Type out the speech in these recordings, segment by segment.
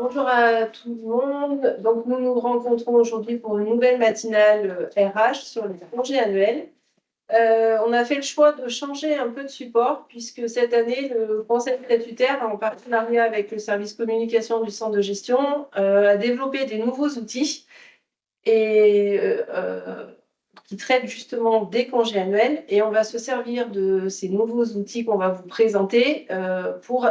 Bonjour à tout le monde. Donc, nous nous rencontrons aujourd'hui pour une nouvelle matinale RH sur les congés annuels. On a fait le choix de changer un peu de support puisque cette année, le Conseil statutaire, en partenariat avec le service communication du centre de gestion, a développé des nouveaux outils et qui traitent justement des congés annuels. Et on va se servir de ces nouveaux outils qu'on va vous présenter pour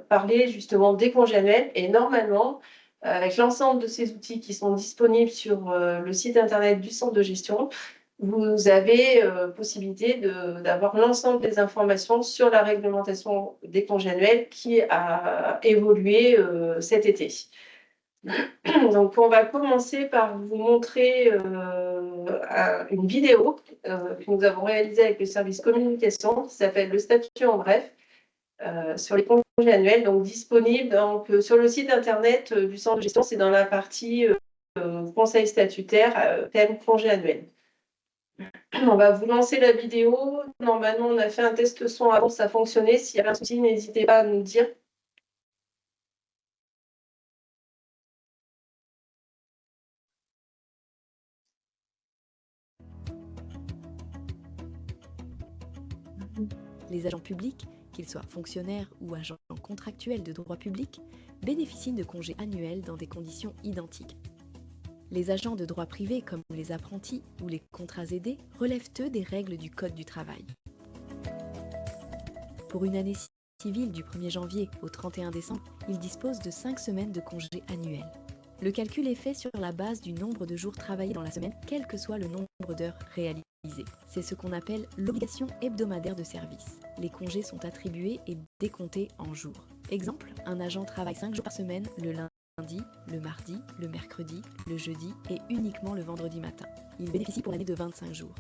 parler justement des congés annuels. Et normalement, avec l'ensemble de ces outils qui sont disponibles sur le site internet du centre de gestion, vous avez possibilité d'avoir l'ensemble des informations sur la réglementation des congés annuels qui a évolué cet été. Donc, on va commencer par vous montrer une vidéo que nous avons réalisée avec le service communication qui s'appelle Le statut en bref sur les congés annuels, donc disponible sur le site internet du centre de gestion. C'est dans la partie conseil statutaire, thème congés annuels. On va vous lancer la vidéo. Normalement, on a fait un test son avant, ça fonctionnait. S'il y a un souci, n'hésitez pas à nous dire. Les agents publics, qu'ils soient fonctionnaires ou agents contractuels de droit public, bénéficient de congés annuels dans des conditions identiques. Les agents de droit privé, comme les apprentis ou les contrats aidés, relèvent eux des règles du Code du travail. Pour une année civile du 1er janvier au 31 décembre, ils disposent de 5 semaines de congés annuels. Le calcul est fait sur la base du nombre de jours travaillés dans la semaine, quel que soit le nombre d'heures réalisées. C'est ce qu'on appelle l'obligation hebdomadaire de service. Les congés sont attribués et décomptés en jours. Exemple, un agent travaille 5 jours par semaine, le lundi, le mardi, le mercredi, le jeudi et uniquement le vendredi matin. Il bénéficie pour l'année de 25 jours.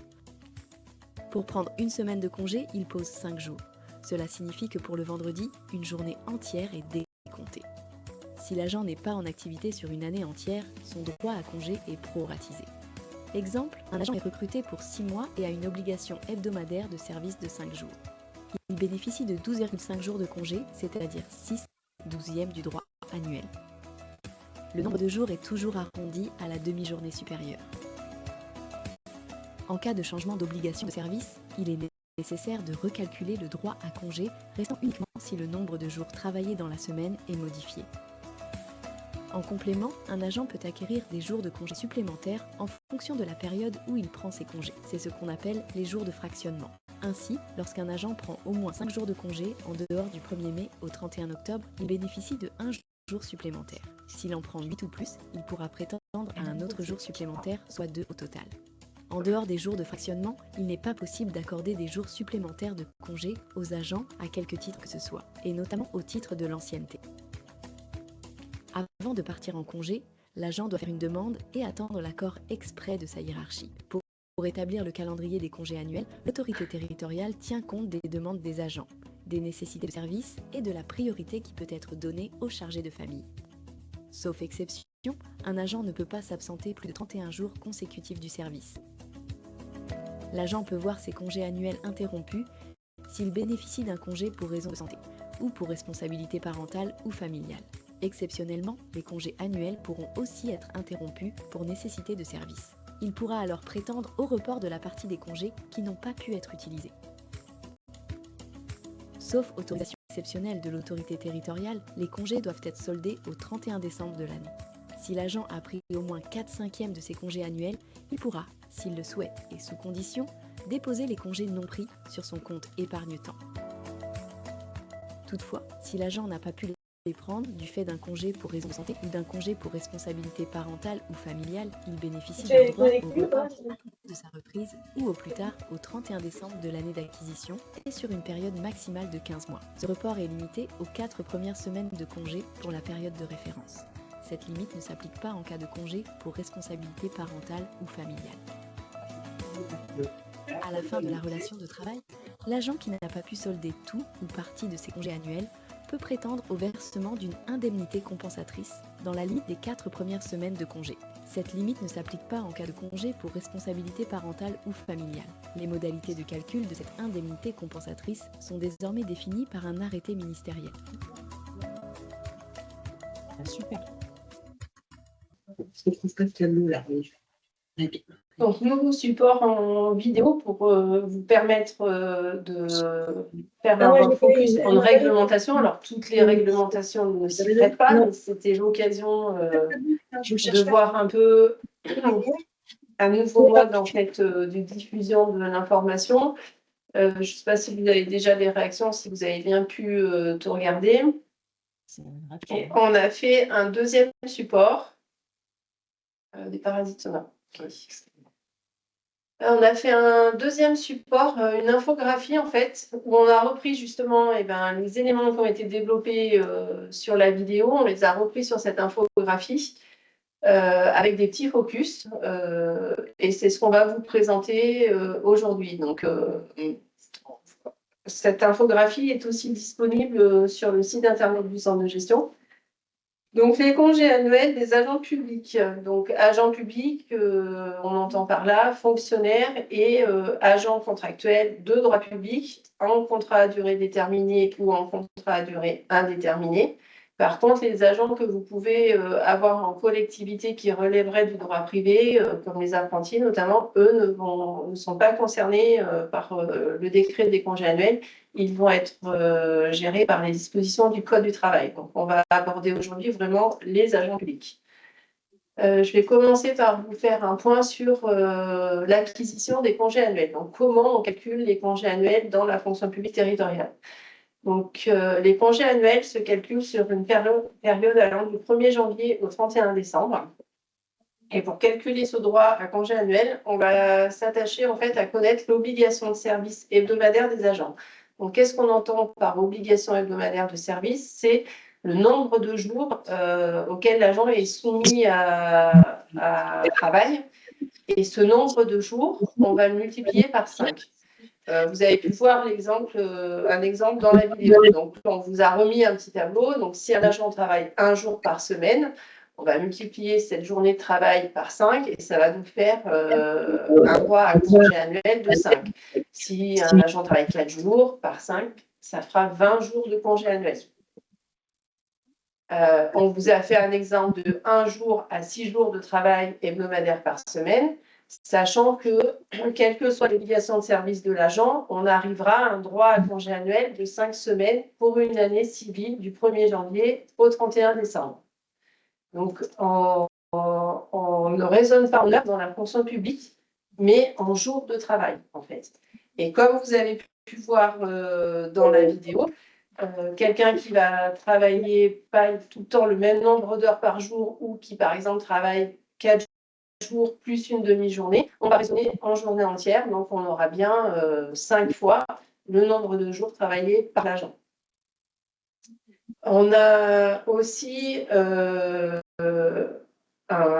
Pour prendre une semaine de congé, il pose 5 jours. Cela signifie que pour le vendredi, une journée entière est décomptée. Si l'agent n'est pas en activité sur une année entière, son droit à congé est proratisé. Exemple, un agent est recruté pour 6 mois et a une obligation hebdomadaire de service de 5 jours. Il bénéficie de 12,5 jours de congé, c'est-à-dire 6/12e du droit annuel. Le nombre de jours est toujours arrondi à la demi-journée supérieure. En cas de changement d'obligation de service, il est nécessaire de recalculer le droit à congé, restant uniquement si le nombre de jours travaillés dans la semaine est modifié. En complément, un agent peut acquérir des jours de congés supplémentaires en fonction de la période où il prend ses congés. C'est ce qu'on appelle les jours de fractionnement. Ainsi, lorsqu'un agent prend au moins 5 jours de congé en dehors du 1er mai au 31 octobre, il bénéficie de 1 jour supplémentaire. S'il en prend 8 ou plus, il pourra prétendre à un autre jour supplémentaire, soit 2 au total. En dehors des jours de fractionnement, il n'est pas possible d'accorder des jours supplémentaires de congé aux agents à quelque titre que ce soit, et notamment au titre de l'ancienneté. Avant de partir en congé, l'agent doit faire une demande et attendre l'accord exprès de sa hiérarchie. Pour établir le calendrier des congés annuels, l'autorité territoriale tient compte des demandes des agents, des nécessités de service et de la priorité qui peut être donnée aux chargés de famille. Sauf exception, un agent ne peut pas s'absenter plus de 31 jours consécutifs du service. L'agent peut voir ses congés annuels interrompus s'il bénéficie d'un congé pour raison de santé ou pour responsabilité parentale ou familiale. Exceptionnellement, les congés annuels pourront aussi être interrompus pour nécessité de service. Il pourra alors prétendre au report de la partie des congés qui n'ont pas pu être utilisés. Sauf autorisation exceptionnelle de l'autorité territoriale, les congés doivent être soldés au 31 décembre de l'année. Si l'agent a pris au moins 4/5 de ses congés annuels, il pourra, s'il le souhaite et sous condition, déposer les congés non pris sur son compte épargne-temps. Toutefois, si l'agent n'a pas pu les prendre du fait d'un congé pour raison de santé ou d'un congé pour responsabilité parentale ou familiale, il bénéficie d'un droit au report de sa reprise ou au plus tard au 31 décembre de l'année d'acquisition et sur une période maximale de 15 mois. Ce report est limité aux 4 premières semaines de congé pour la période de référence. Cette limite ne s'applique pas en cas de congé pour responsabilité parentale ou familiale. À la fin de la relation de travail, l'agent qui n'a pas pu solder tout ou partie de ses congés annuels peut prétendre au versement d'une indemnité compensatrice dans la limite des 4 premières semaines de congé. Cette limite ne s'applique pas en cas de congé pour responsabilité parentale ou familiale. Les modalités de calcul de cette indemnité compensatrice sont désormais définies par un arrêté ministériel. Super. Je ne trouve pas de tableau là. Donc, nouveau support en vidéo pour vous permettre de faire un focus sur une réglementation. Alors, toutes les réglementations ne s'y prêtent pas, mais c'était l'occasion de voir un peu un nouveau mode en fait, de diffusion de l'information. Je ne sais pas si vous avez déjà des réactions, si vous avez bien pu tout regarder. Et on a fait un deuxième support des parasites sonores. On a fait un deuxième support, une infographie en fait, où on a repris justement les éléments qui ont été développés sur la vidéo, on les a repris sur cette infographie avec des petits focus, et c'est ce qu'on va vous présenter aujourd'hui. Donc, cette infographie est aussi disponible sur le site internet du centre de gestion. Donc, les congés annuels des agents publics. Donc, agents publics, on entend par là fonctionnaires et agents contractuels de droit public en contrat à durée déterminée ou en contrat à durée indéterminée. Par contre, les agents que vous pouvez avoir en collectivité qui relèveraient du droit privé, comme les apprentis notamment, eux ne sont pas concernés par le décret des congés annuels. Ils vont être gérés par les dispositions du Code du travail. Donc, on va aborder aujourd'hui vraiment les agents publics. Je vais commencer par vous faire un point sur l'acquisition des congés annuels. Donc, comment on calcule les congés annuels dans la fonction publique territoriale. Donc, les congés annuels se calculent sur une période allant du 1er janvier au 31 décembre. Et pour calculer ce droit à congé annuel, on va s'attacher en fait à connaître l'obligation de service hebdomadaire des agents. Donc, qu'est-ce qu'on entend par obligation hebdomadaire de service? C'est le nombre de jours auxquels l'agent est soumis à travail. Et ce nombre de jours, on va le multiplier par 5. Vous avez pu voir un exemple dans la vidéo. Donc, on vous a remis un petit tableau. Donc, si un agent travaille un jour par semaine, on va multiplier cette journée de travail par 5 et ça va nous faire un droit à congé annuel de 5. Si un agent travaille 4 jours par 5, ça fera 20 jours de congé annuel. On vous a fait un exemple de 1 jour à 6 jours de travail hebdomadaire par semaine, sachant que, quelle que soit l'obligation de service de l'agent, on arrivera à un droit à congé annuel de 5 semaines pour une année civile du 1er janvier au 31 décembre. Donc, on ne raisonne pas en heures dans la fonction publique, mais en jours de travail, en fait. Et comme vous avez pu voir dans la vidéo, quelqu'un qui va travailler pas tout le temps le même nombre d'heures par jour ou qui, par exemple, travaille 4 jours plus une demi-journée, on va raisonner en journée entière. Donc, on aura bien 5 fois le nombre de jours travaillés par l'agent. On a aussi un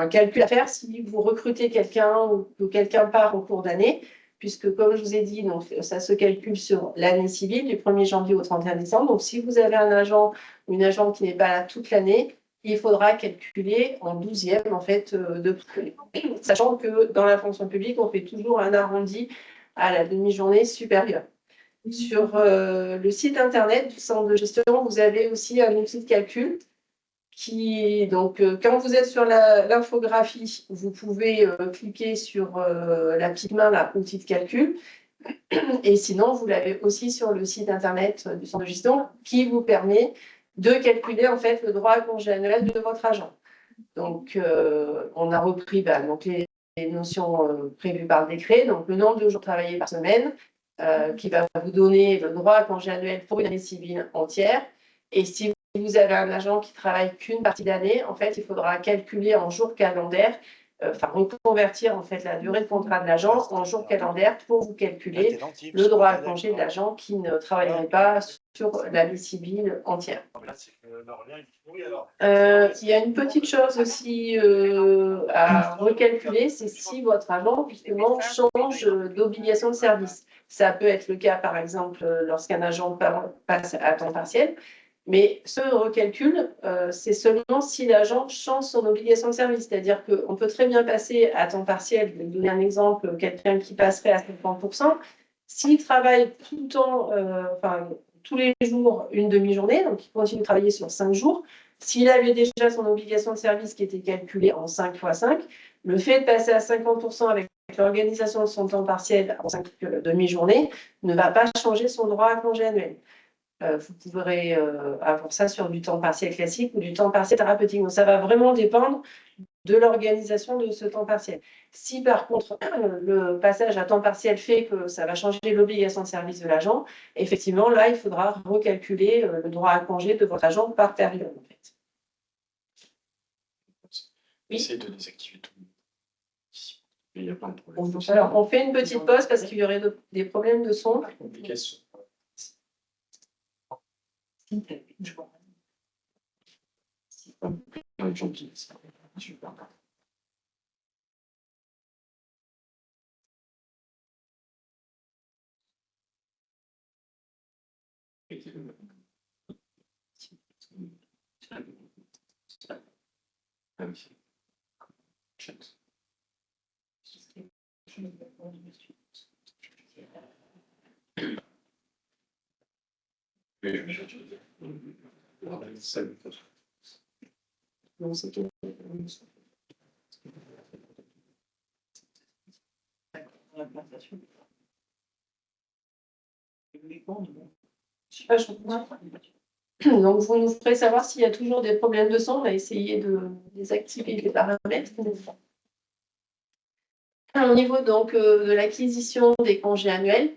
calcul à faire si vous recrutez quelqu'un ou que quelqu'un part en cours d'année, puisque comme je vous ai dit, donc, ça se calcule sur l'année civile du 1er janvier au 31 décembre. Donc, si vous avez un agent ou une agente qui n'est pas là toute l'année, il faudra calculer en 12e en fait, de prix. Sachant que dans la fonction publique, on fait toujours un arrondi à la demi-journée supérieure. Sur le site internet du centre de gestion, vous avez aussi un outil de calcul qui, donc, quand vous êtes sur l'infographie, vous pouvez cliquer sur la petite main, là, outil de calcul. Et sinon, vous l'avez aussi sur le site internet du centre de gestion qui vous permet de calculer en fait le droit à congé annuel de votre agent. Donc, on a repris donc, les notions prévues par le décret, donc le nombre de jours travaillés par semaine, qui va vous donner le droit à congé annuel pour une année civile entière. Et si vous avez un agent qui travaille qu'une partie de l'année, en fait, il faudra calculer en jours calendaires, reconvertir en fait la durée de contrat de l'agent en jours calendaires pour vous calculer le droit à congé de l'agent qui ne travaillerait pas sur l'année civile entière. Il y a une petite chose aussi à recalculer, c'est si votre agent justement change d'obligation de service. Ça peut être le cas, par exemple, lorsqu'un agent passe à temps partiel. Mais ce recalcul, c'est seulement si l'agent change son obligation de service. C'est-à-dire qu'on peut très bien passer à temps partiel. Je vais vous donner un exemple, quelqu'un qui passerait à 50%. S'il travaille tout le temps, tous les jours, une demi-journée, donc il continue de travailler sur 5 jours, S'il avait déjà son obligation de service qui était calculée en 5 x 5, le fait de passer à 50% avec l'organisation de son temps partiel en 5 demi-journées ne va pas changer son droit à congé annuel. Vous pourrez avoir ça sur du temps partiel classique ou du temps partiel thérapeutique. Donc, ça va vraiment dépendre de l'organisation de ce temps partiel. Si par contre, le passage à temps partiel fait que ça va changer l'obligation de service de l'agent, effectivement, là, il faudra recalculer le droit à congé de votre agent par période. En fait. Essayez de désactiver tout. Il y a plein de problèmes. Alors, on fait une petite pause parce qu'il y aurait des problèmes de son. Complications. Super. Donc, vous nous ferez savoir s'il y a toujours des problèmes de son. On va essayer de désactiver les paramètres. Au niveau donc, de l'acquisition des congés annuels,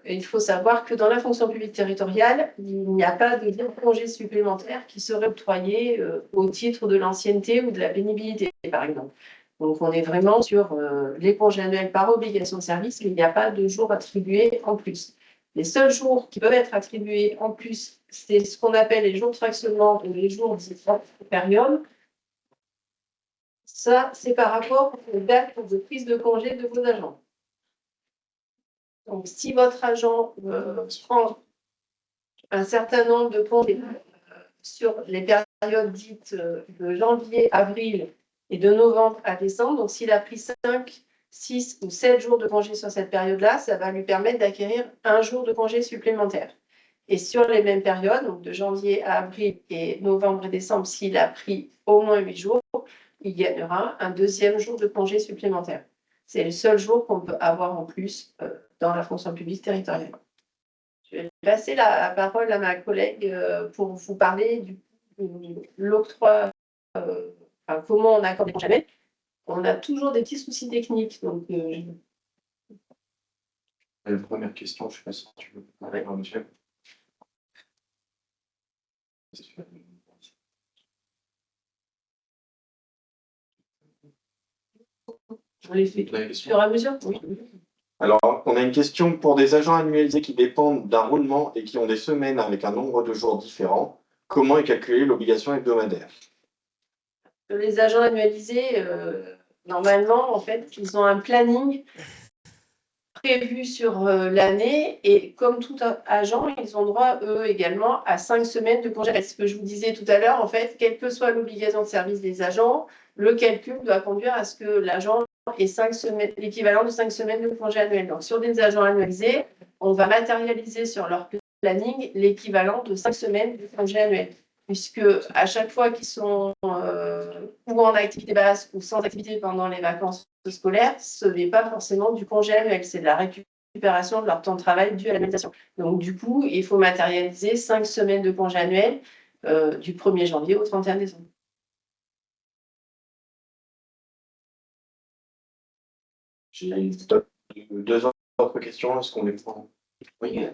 il faut savoir que dans la fonction publique territoriale, il n'y a pas de congés supplémentaires qui seraient octroyés au titre de l'ancienneté ou de la pénibilité, par exemple. Donc, on est vraiment sur les congés annuels par obligation de service, mais il n'y a pas de jours attribués en plus. Les seuls jours qui peuvent être attribués en plus, c'est ce qu'on appelle les jours de fractionnement ou les jours de période. Ça, c'est par rapport aux dates de prise de congé de vos agents. Donc, si votre agent prend un certain nombre de congés sur les périodes dites de janvier, avril et de novembre à décembre, donc s'il a pris 5, 6 ou 7 jours de congé sur cette période-là, ça va lui permettre d'acquérir un jour de congé supplémentaire. Et sur les mêmes périodes, donc de janvier à avril et novembre et décembre, s'il a pris au moins 8 jours, il gagnera un deuxième jour de congé supplémentaire. C'est le seul jour qu'on peut avoir en plus dans la fonction publique territoriale. Je vais passer la parole à ma collègue pour vous parler de l'octroi, comment on accorde les congés annuels. On a toujours des petits soucis techniques. Donc, La première question, je ne sais pas si tu veux parler, monsieur. on les fait au fur et à mesure. Oui. Alors, on a une question pour des agents annualisés qui dépendent d'un roulement et qui ont des semaines avec un nombre de jours différents. Comment est calculée l'obligation hebdomadaire? Les agents annualisés, normalement, en fait, ils ont un planning prévu sur l'année et comme tout agent, ils ont droit, eux également, à 5 semaines de congé. Ce que je vous disais tout à l'heure, en fait, quelle que soit l'obligation de service des agents, le calcul doit conduire à ce que l'agent ait 5 semaines, l'équivalent de 5 semaines de congé annuel. Donc, sur des agents annualisés, on va matérialiser sur leur planning l'équivalent de 5 semaines de congé annuel. Puisque à chaque fois qu'ils sont ou en activité basse ou sans activité pendant les vacances scolaires, ce n'est pas forcément du congé annuel, c'est de la récupération de leur temps de travail dû à l'annualisation. Donc du coup, il faut matérialiser 5 semaines de congé annuel du 1er janvier au 31 décembre. J'ai deux autres questions, est-ce qu'on les prend? Oui.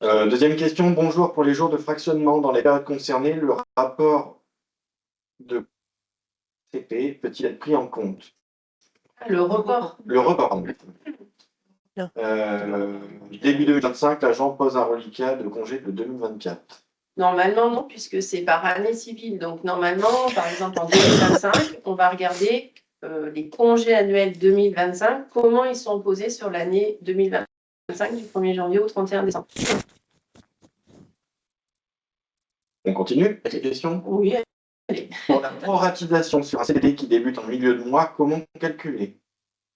Deuxième question, bonjour. Pour les jours de fractionnement dans les périodes concernées, le rapport de CP peut-il être pris en compte? Le report. Le report. Début 2025, l'agent pose un reliquat de congé de 2024. Normalement, non, puisque c'est par année civile. Donc, normalement, par exemple, en 2025, on va regarder les congés annuels 2025, comment ils sont posés sur l'année 2025, du 1er janvier au 31 décembre. On continue avec les questions? Oui. Pour la proratisation sur un CDD qui débute en milieu de mois, comment calculer?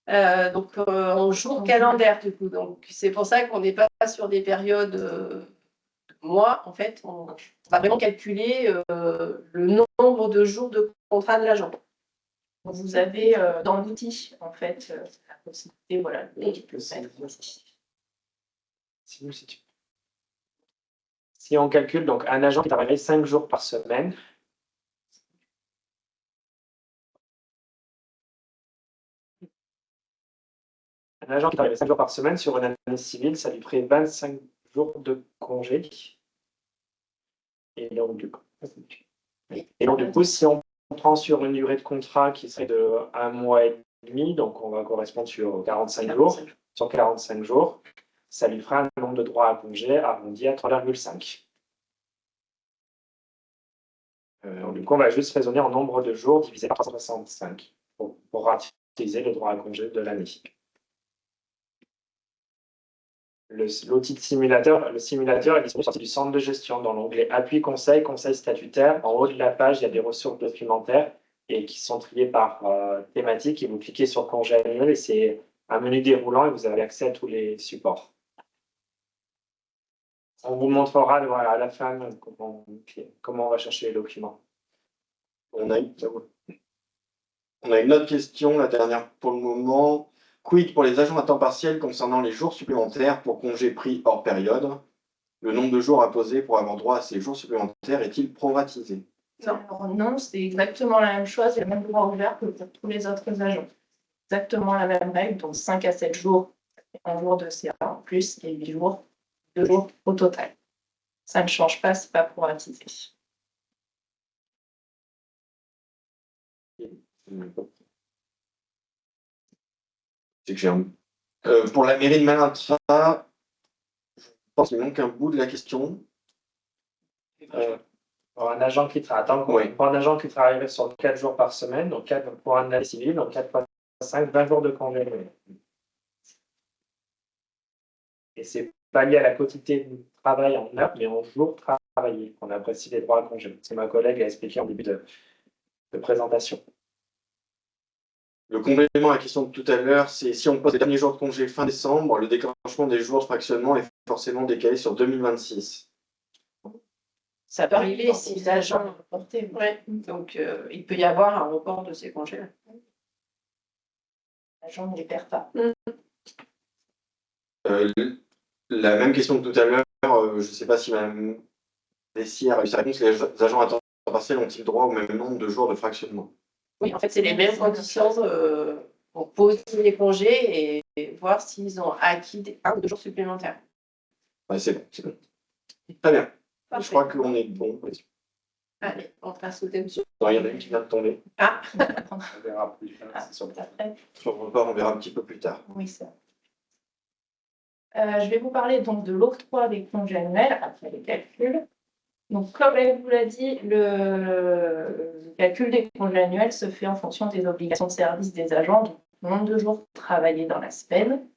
Donc, en jour calendaire, du coup. Donc, c'est pour ça qu'on n'est pas sur des périodes mois, en fait, on va vraiment calculer le nombre de jours de contrat de l'agent. Vous avez dans l'outil, en fait, la possibilité, voilà, Si on calcule donc un agent qui travaillerait 5 jours par semaine, jours par semaine sur une année civile, ça lui ferait 25 jours de congé. Et donc, du coup, si on prend sur une durée de contrat qui serait de 1 mois et demi, donc on va correspondre sur 45 jours, sur 45 jours, ça lui fera un nombre de droits à congé arrondi à 3,5. Du coup, on va juste raisonner en nombre de jours divisé par 365 pour utiliser le droit à congé de l'année. L'outil de simulateur, le simulateur est disponible sur du centre de gestion dans l'onglet Appui conseil, conseil statutaire. En haut de la page, il y a des ressources documentaires et qui sont triées par thématique. Et vous cliquez sur congé annuel et c'est un menu déroulant et vous avez accès à tous les supports. On vous montrera à la fin comment on va chercher les documents. On a une autre question, la dernière pour le moment. Quid pour les agents à temps partiel concernant les jours supplémentaires pour congés pris hors période? Le nombre de jours à poser pour avoir droit à ces jours supplémentaires est-il proratisé? Non, c'est exactement la même chose, il y a le même droit ouvert que pour tous les autres agents. Exactement la même règle, donc 5 à 7 jours, un jour de CA en plus et 8 jours, 2 jours au total. Ça ne change pas, c'est pas proratisé. C'est que j'ai pour la mairie de Malintra, je pense qu'il manque un bout de la question. Pour un agent qui travaillerait sur 4 jours par semaine, donc 4 pour un année civile, donc 4 fois 5, 20 jours de congé. Et c'est pas lié à la quantité de travail en heures, mais en jours travaillés. On apprécie les droits à congé. C'est ma collègue a expliqué en début de présentation. Le complément à la question de tout à l'heure, c'est si on pose les derniers jours de congé fin décembre, le déclenchement des jours de fractionnement est forcément décalé sur 2026. Ça peut arriver si l'agent est reporté. Ouais. Donc, il peut y avoir un report de ces congés. L'agent ne les perd pas. La même question que tout à l'heure, je ne sais pas si Mme Dessy a réussi à répondre, les agents à temps partiel ont-ils droit au même nombre de jours de fractionnement? Oui, en fait, c'est les mêmes conditions pour poser les congés et voir s'ils ont acquis 1 ou 2 jours supplémentaires. Ouais, c'est bon, c'est bon. Très bien. Parfait. Je crois qu'on est bon. Allez, on passe au thème suivant. Il y en a une qui vient de tomber. Ah, On verra plus tard. Sur le report, on verra un petit peu plus tard. Oui, ça. Je vais vous parler donc de l'octroi des congés annuels après les calculs. Donc, comme elle vous l'a dit, le calcul des congés annuels se fait en fonction des obligations de service des agents, donc le nombre de jours travaillés dans la semaine.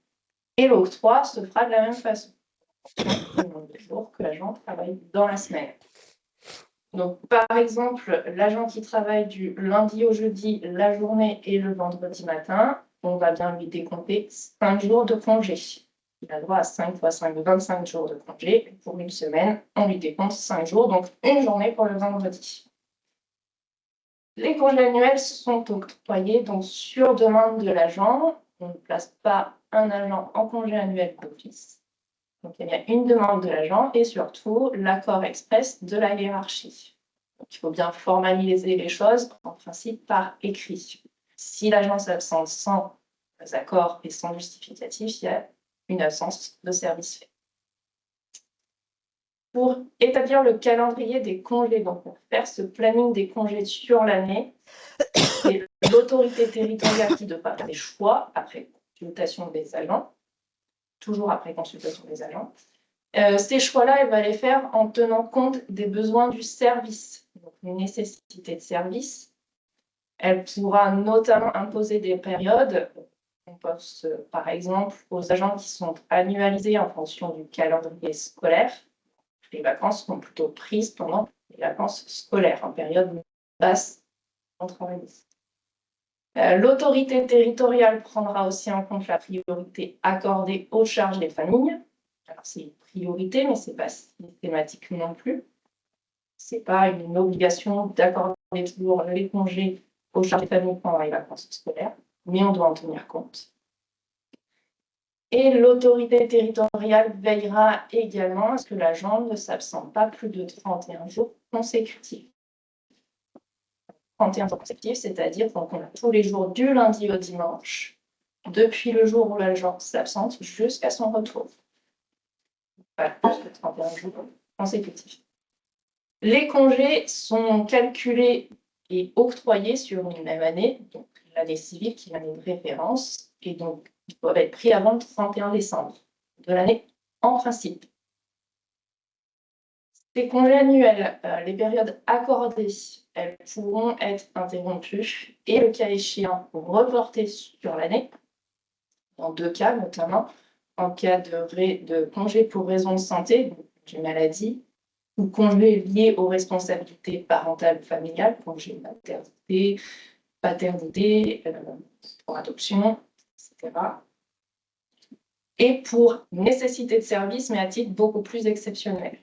Et l'octroi se fera de la même façon, en fonction du nombre de jours que l'agent travaille dans la semaine. Donc, par exemple, l'agent qui travaille du lundi au jeudi, la journée et le vendredi matin, on va bien lui décompter 5 jours de congé. Il a droit à 5 fois 5, 25 jours de congé. Pour une semaine, on lui décompte 5 jours, donc une journée pour le vendredi. Les congés annuels sont octroyés donc sur demande de l'agent. On ne place pas un agent en congé annuel d'office. Donc il y a une demande de l'agent et surtout l'accord express de la hiérarchie. Donc, il faut bien formaliser les choses, en principe par écrit. Si l'agent s'absente sans accord et sans justificatif, il y a une absence de service fait. Pour établir le calendrier des congés, donc pour faire ce planning des congés sur l'année, c'est l'autorité territoriale qui doit faire des choix après consultation des agents, toujours après consultation des agents. Ces choix-là, elle va les faire en tenant compte des besoins du service, donc une nécessité de service. Elle pourra notamment imposer des périodes. On pense par exemple aux agents qui sont annualisés en fonction du calendrier scolaire. Les vacances sont plutôt prises pendant les vacances scolaires, en période basse en travail. L'autorité territoriale prendra aussi en compte la priorité accordée aux charges des familles. Alors, c'est une priorité, mais ce n'est pas systématique non plus. Ce n'est pas une obligation d'accorder toujours les congés aux charges des familles pendant les vacances scolaires, mais on doit en tenir compte. Et l'autorité territoriale veillera également à ce que l'agent ne s'absente pas plus de 31 jours consécutifs. 31 jours consécutifs, c'est-à-dire qu'on a tous les jours du lundi au dimanche, depuis le jour où l'agent s'absente jusqu'à son retour. Pas plus de 31 jours consécutifs. Les congés sont calculés et octroyés sur une même année, donc l'année civile qui est l'année de référence, et donc ils doivent être pris avant le 31 décembre de l'année en principe. Ces congés annuels, les périodes accordées, elles pourront être interrompues et le cas échéant reportées sur l'année, dans 2 cas notamment, en cas de congé pour raison de santé, donc congé maladie, ou congé lié aux responsabilités parentales ou familiales, congé maternité, paternité, pour adoption, etc. Et pour nécessité de service, mais à titre beaucoup plus exceptionnel.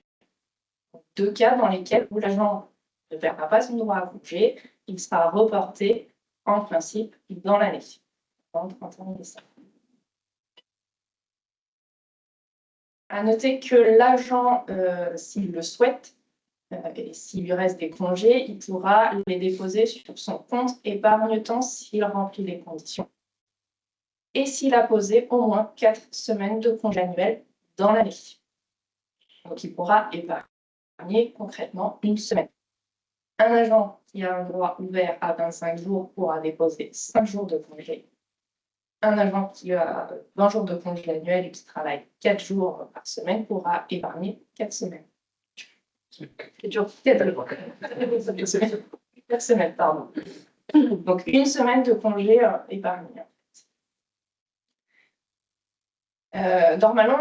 2 cas dans lesquels où l'agent ne perdra pas son droit à congé, il sera reporté en principe dans l'année, avant le 31 décembre. À noter que l'agent, s'il le souhaite, et s'il lui reste des congés, il pourra les déposer sur son compte épargne-temps s'il remplit les conditions. Et s'il a posé au moins 4 semaines de congés annuels dans l'année. Donc il pourra épargner concrètement 1 semaine. Un agent qui a un droit ouvert à 25 jours pourra déposer 5 jours de congé. Un agent qui a 20 jours de congé annuel et qui travaille 4 jours par semaine pourra épargner 4 semaines. 4 semaines, pardon. Donc 1 semaine de congé épargné. Normalement,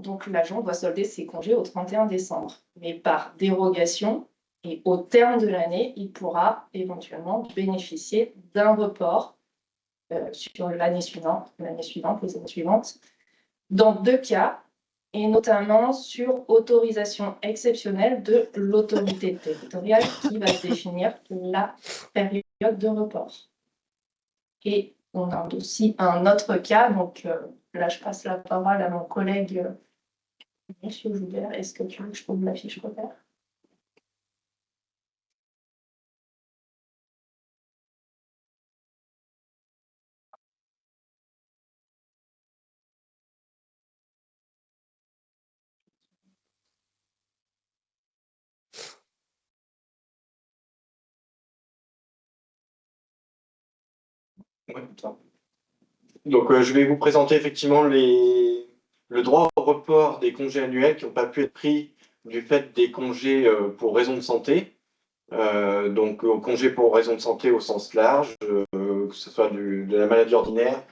donc l'agent doit solder ses congés au 31 décembre. Mais par dérogation et au terme de l'année, il pourra éventuellement bénéficier d'un report sur l'année suivante, les années suivantes, dans 2 cas, et notamment sur autorisation exceptionnelle de l'autorité territoriale qui va définir la période de report. Et on a aussi un autre cas, donc là je passe la parole à mon collègue Monsieur Joubert. Est-ce que tu veux que je trouve la fiche repère ? Ouais, donc, je vais vous présenter effectivement le droit au report des congés annuels qui n'ont pas pu être pris du fait des congés pour raison de santé. Donc, congés pour raison de santé au sens large, que ce soit de la maladie ordinaire,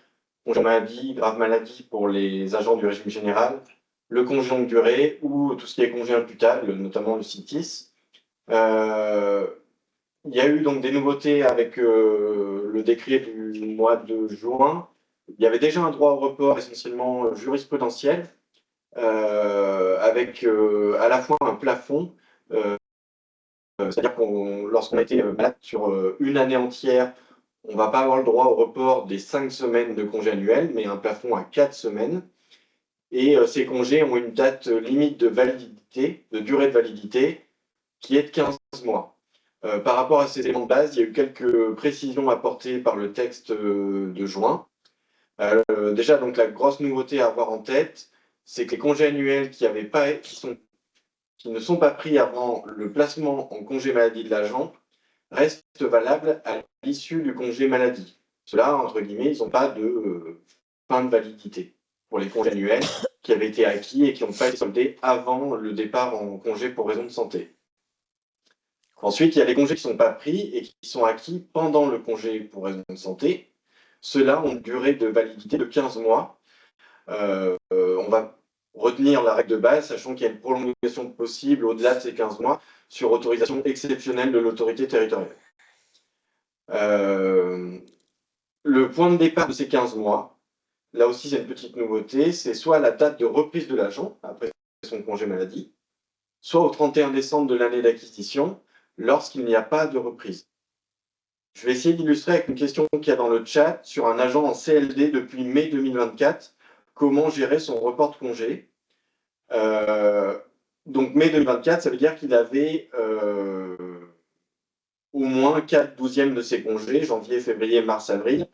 congé maladie, grave maladie pour les agents du régime général, le congé longue durée ou tout ce qui est congé imputable, notamment le CITIS. Il y a eu donc des nouveautés avec le décret du mois de juin. Il y avait déjà un droit au report essentiellement jurisprudentiel, avec à la fois un plafond, c'est-à-dire que lorsqu'on était malade sur une année entière, on ne va pas avoir le droit au report des 5 semaines de congés annuels, mais un plafond à 4 semaines. Et ces congés ont une date limite de validité, de durée de validité, qui est de 15 mois. Par rapport à ces éléments de base, il y a eu quelques précisions apportées par le texte de juin. Déjà, donc, la grosse nouveauté à avoir en tête, c'est que les congés annuels qui ne sont pas pris avant le placement en congé maladie de l'agent restent valables à l'issue du congé maladie. Cela, entre guillemets, ils n'ont pas de fin de validité pour les congés annuels qui avaient été acquis et qui n'ont pas été soldés avant le départ en congé pour raison de santé. Ensuite, il y a les congés qui ne sont pas pris et qui sont acquis pendant le congé pour raison de santé. Ceux-là ont une durée de validité de 15 mois. On va retenir la règle de base, sachant qu'il y a une prolongation possible au-delà de ces 15 mois sur autorisation exceptionnelle de l'autorité territoriale. Le point de départ de ces 15 mois, là aussi c'est une petite nouveauté, c'est soit la date de reprise de l'agent, après son congé maladie, soit au 31 décembre de l'année d'acquisition, lorsqu'il n'y a pas de reprise. Je vais essayer d'illustrer avec une question qu'il y a dans le chat sur un agent en CLD depuis mai 2024, comment gérer son report de congé. Donc mai 2024, ça veut dire qu'il avait au moins 4/12e de ses congés, janvier, février, mars, avril,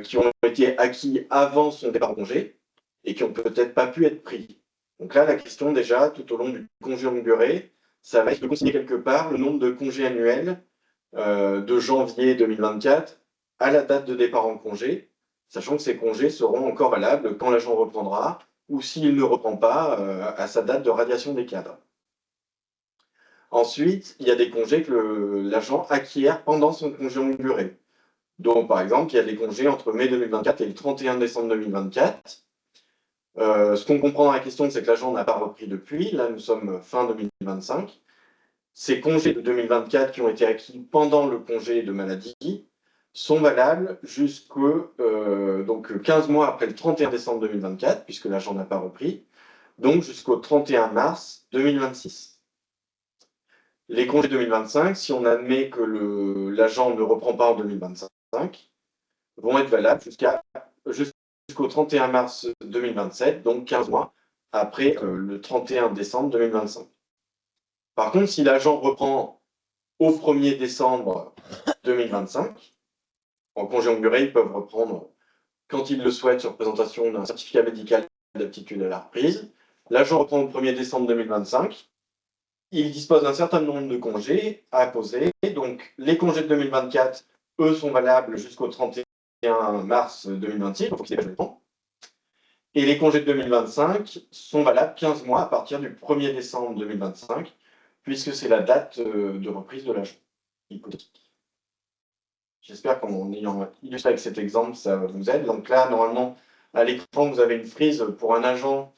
qui ont été acquis avant son départ en congé et qui n'ont peut-être pas pu être pris. Donc là, la question déjà, tout au long du congé longue durée, ça va être de consigner quelque part le nombre de congés annuels de janvier 2024 à la date de départ en congé, sachant que ces congés seront encore valables quand l'agent reprendra ou s'il ne reprend pas à sa date de radiation des cadres. Ensuite, il y a des congés que l'agent acquiert pendant son congé longue durée. Donc, par exemple, il y a des congés entre mai 2024 et le 31 décembre 2024. Ce qu'on comprend dans la question, c'est que l'agent n'a pas repris depuis. Là, nous sommes fin 2025. Ces congés de 2024 qui ont été acquis pendant le congé de maladie sont valables jusqu'au 15 mois après le 31 décembre 2024, puisque l'agent n'a pas repris, donc jusqu'au 31 mars 2026. Les congés 2025, si on admet que l'agent ne reprend pas en 2025, vont être valables jusqu'au 31 mars 2027, donc 15 mois après le 31 décembre 2025. Par contre, si l'agent reprend au 1er décembre 2025, en congé longue durée, ils peuvent reprendre quand ils le souhaitent sur présentation d'un certificat médical d'aptitude à la reprise. L'agent reprend au 1er décembre 2025. Il dispose d'un certain nombre de congés à poser. Donc, les congés de 2024, eux, sont valables jusqu'au 31 mars 2026. Donc, il faut qu'ils les prennent. Et les congés de 2025 sont valables 15 mois à partir du 1er décembre 2025, puisque c'est la date de reprise de l'agent hypothétique. J'espère qu'en ayant illustré avec cet exemple, ça vous aide. Donc là, normalement, à l'écran, vous avez une frise pour un agent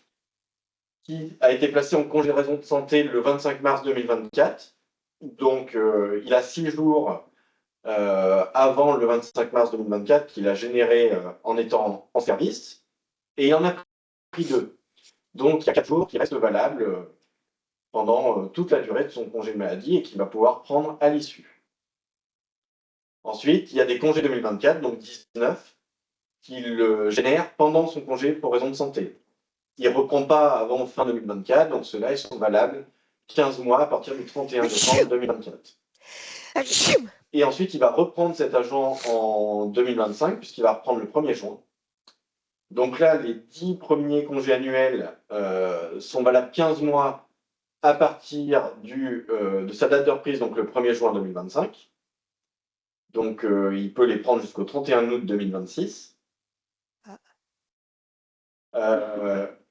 qui a été placé en congé de raison de santé le 25 mars 2024. Donc, il a 6 jours avant le 25 mars 2024 qu'il a généré en étant en service, et il en a pris 2. Donc, il y a 4 jours qui restent valables pendant toute la durée de son congé de maladie et qu'il va pouvoir prendre à l'issue. Ensuite, il y a des congés 2024, donc 19, qu'il génère pendant son congé pour raison de santé. Il ne reprend pas avant fin 2024, donc ceux-là, ils sont valables 15 mois à partir du 31 décembre 2024. Et ensuite, il va reprendre cet agent en 2025, puisqu'il va reprendre le 1er juin. Donc là, les 10 premiers congés annuels sont valables 15 mois à partir de sa date de reprise, donc le 1er juin 2025. Donc, il peut les prendre jusqu'au 31 août 2026.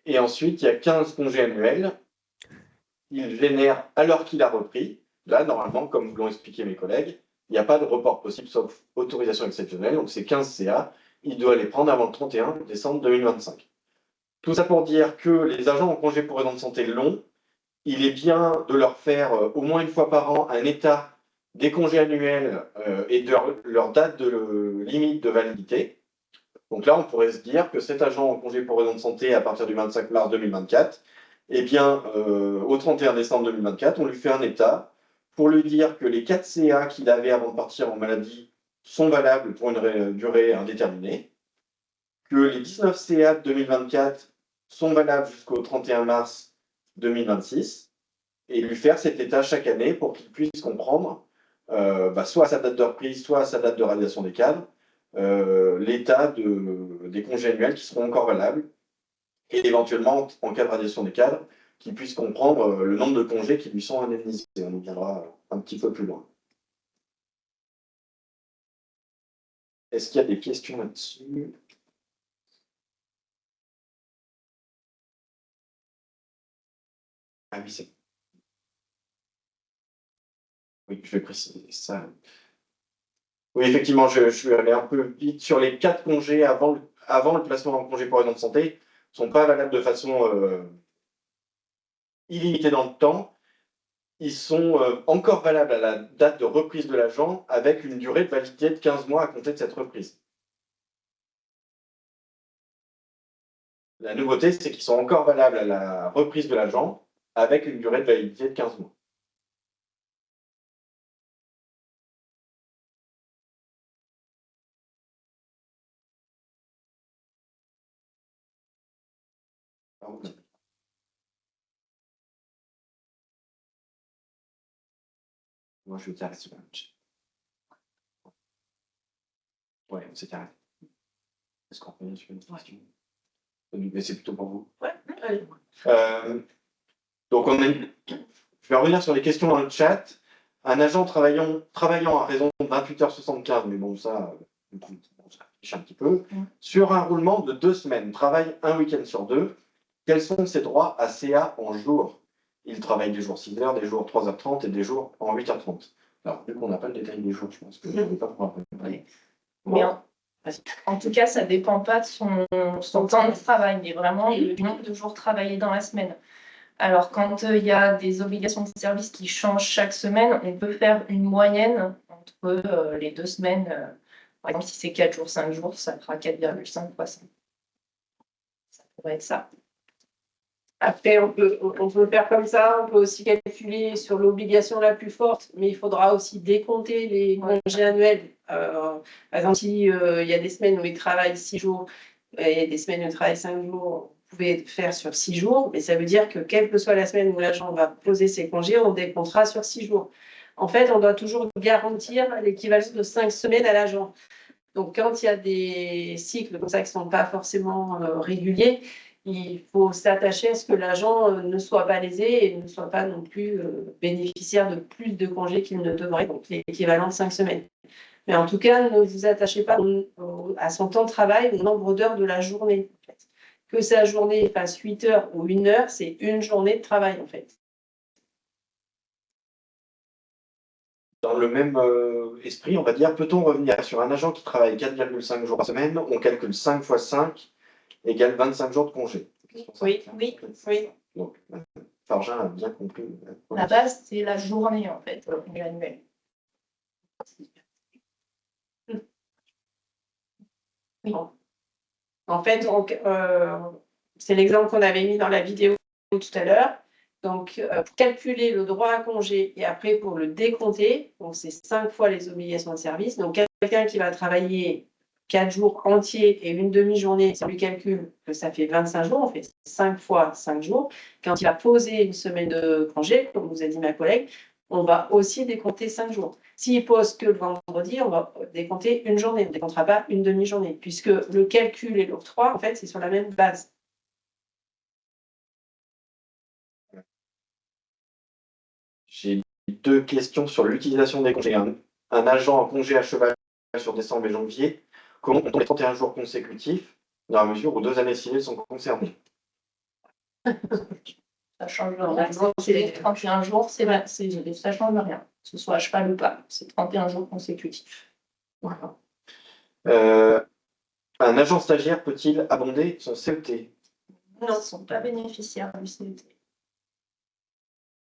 Et ensuite, il y a 15 congés annuels. Il génère alors qu'il a repris. Là, normalement, comme vous l'ont expliqué mes collègues, il n'y a pas de report possible sauf autorisation exceptionnelle. Donc, c'est 15 CA. Il doit les prendre avant le 31 décembre 2025. Tout ça pour dire que les agents en congé pour raison de santé long, il est bien de leur faire au moins une fois par an un état des congés annuels et de leur date de limite de validité. Donc là, on pourrait se dire que cet agent en congé pour raison de santé à partir du 25 mars 2024, eh bien, au 31 décembre 2024, on lui fait un état pour lui dire que les 4 CA qu'il avait avant de partir en maladie sont valables pour une durée indéterminée, que les 19 CA de 2024 sont valables jusqu'au 31 mars 2026, et lui faire cet état chaque année pour qu'il puisse comprendre, soit à sa date de reprise, soit à sa date de radiation des cadres, l'état des congés annuels qui seront encore valables, et éventuellement, en cas de radiation des cadres, qu'il puisse comprendre le nombre de congés qui lui sont indemnisés. On y viendra un petit peu plus loin. Est-ce qu'il y a des questions là-dessus? Ah oui, c'est... Oui, je vais préciser ça. Oui, effectivement, je suis allé un peu vite sur les 4 congés avant le placement en congé pour raison de santé. Ne sont pas valables de façon illimitée dans le temps. Ils sont encore valables à la date de reprise de l'agent avec une durée de validité de 15 mois à compter de cette reprise. La nouveauté, c'est qu'ils sont encore valables à la reprise de l'agent avec une durée de validité de 15 mois. Moi, je vais dire c'est ouais, on s'est arrêté. Est-ce qu'on revient sur une question? Mais c'est plutôt pour vous. Ouais, allez. Donc, je vais revenir sur les questions dans le chat. Un agent travaillant à raison de 28h75, mais bon, ça affiche un petit peu, sur un roulement de 2 semaines, travaille un week-end sur 2. Quels sont ses droits à CA en jours? Il travaille des jours 6 heures, des jours 3h30 et des jours en 8h30. Alors, vu qu'on n'a pas le détail des jours, je pense que je ne vais pas pouvoir répondre. Mais en tout cas, ça ne dépend pas de son temps de travail, mais vraiment du nombre de jours travaillés dans la semaine. Alors, quand il y a des obligations de service qui changent chaque semaine, on peut faire une moyenne entre les 2 semaines. Par exemple, si c'est 4 jours, 5 jours, ça fera 4,5 fois 5. Ça pourrait être ça. Après, on peut faire comme ça, on peut aussi calculer sur l'obligation la plus forte, mais il faudra aussi décompter les congés annuels. Par exemple, s'il y a des semaines où il travaille 6 jours et des semaines où il travaille 5 jours, vous pouvez faire sur 6 jours, mais ça veut dire que quelle que soit la semaine où l'agent va poser ses congés, on décomptera sur 6 jours. En fait, on doit toujours garantir l'équivalent de 5 semaines à l'agent. Donc, quand il y a des cycles comme ça qui ne sont pas forcément réguliers, il faut s'attacher à ce que l'agent ne soit pas lésé et ne soit pas non plus bénéficiaire de plus de congés qu'il ne devrait, donc l'équivalent de 5 semaines. Mais en tout cas, ne vous attachez pas à son temps de travail, au nombre d'heures de la journée. En fait. Que sa journée fasse 8 heures ou 1 heure, c'est une journée de travail en fait. Dans le même esprit, on va dire, peut-on revenir sur un agent qui travaille 4,5 jours par semaine, on calcule 5 fois 5 égale 25 jours de congé. Oui. Donc, Fargin a bien compris. La base, c'est la journée, en fait, le congé annuel. Oui. En fait, c'est l'exemple qu'on avait mis dans la vidéo tout à l'heure. Donc, pour calculer le droit à congé et après pour le décompter, donc c'est 5 fois les obligations de service. Donc, quelqu'un qui va travailler 4 jours entiers et une demi-journée, si on lui calcule que ça fait 25 jours, on fait 5 fois 5 jours. Quand il va poser une semaine de congé, comme vous a dit ma collègue, on va aussi décompter 5 jours. S'il pose que le vendredi, on va décompter une journée. On ne décomptera pas une demi-journée, puisque le calcul et l'octroi, en fait, c'est sur la même base. J'ai 2 questions sur l'utilisation des congés. Un agent en congé à cheval sur décembre et janvier, comment on compte les 31 jours consécutifs dans la mesure où 2 années civiles sont concernées? Ça change rien. C'est les 31 jours, ça change rien. Que ce soit à cheval ou pas, c'est 31 jours consécutifs. Voilà. Un agent stagiaire peut-il abonder son CET? Non, ils ne sont pas bénéficiaires du CET.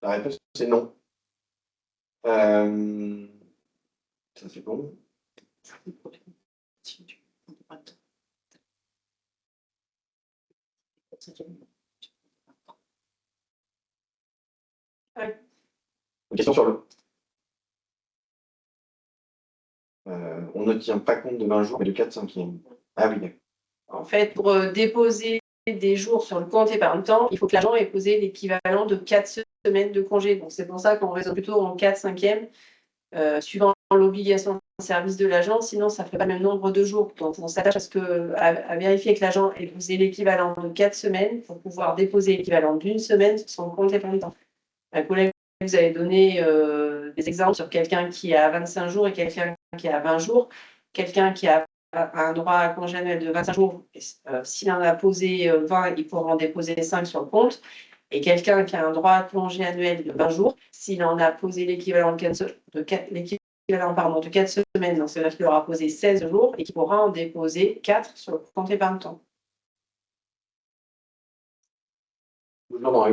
La réponse c'est non. Ça c'est bon. Une question sur le. On ne tient pas compte de 20 jours, mais de 4/5. Ah oui. En fait, pour déposer des jours sur le compte épargne-temps, il faut que l'agent ait posé l'équivalent de 4 semaines de congé. Donc, c'est pour ça qu'on raisonne plutôt en 4/5e, suivant l'obligation de service de l'agent. Sinon, ça ne ferait pas le même nombre de jours. Donc, on s'attache à vérifier que l'agent ait posé l'équivalent de 4 semaines pour pouvoir déposer l'équivalent d'une semaine sur son compte épargne-temps. Ma collègue vous avez donné des exemples sur quelqu'un qui a 25 jours et quelqu'un qui a 20 jours. Quelqu'un qui a un droit à congé annuel de 25 jours, s'il en a posé 20, il pourra en déposer 5 sur le compte. Et quelqu'un qui a un droit à congé annuel de 20 jours, s'il en a posé l'équivalent de 4 semaines, donc c'est-à-dire qu'il aura posé 16 jours et qu'il pourra en déposer 4 sur le compte épargne-temps. Toujours dans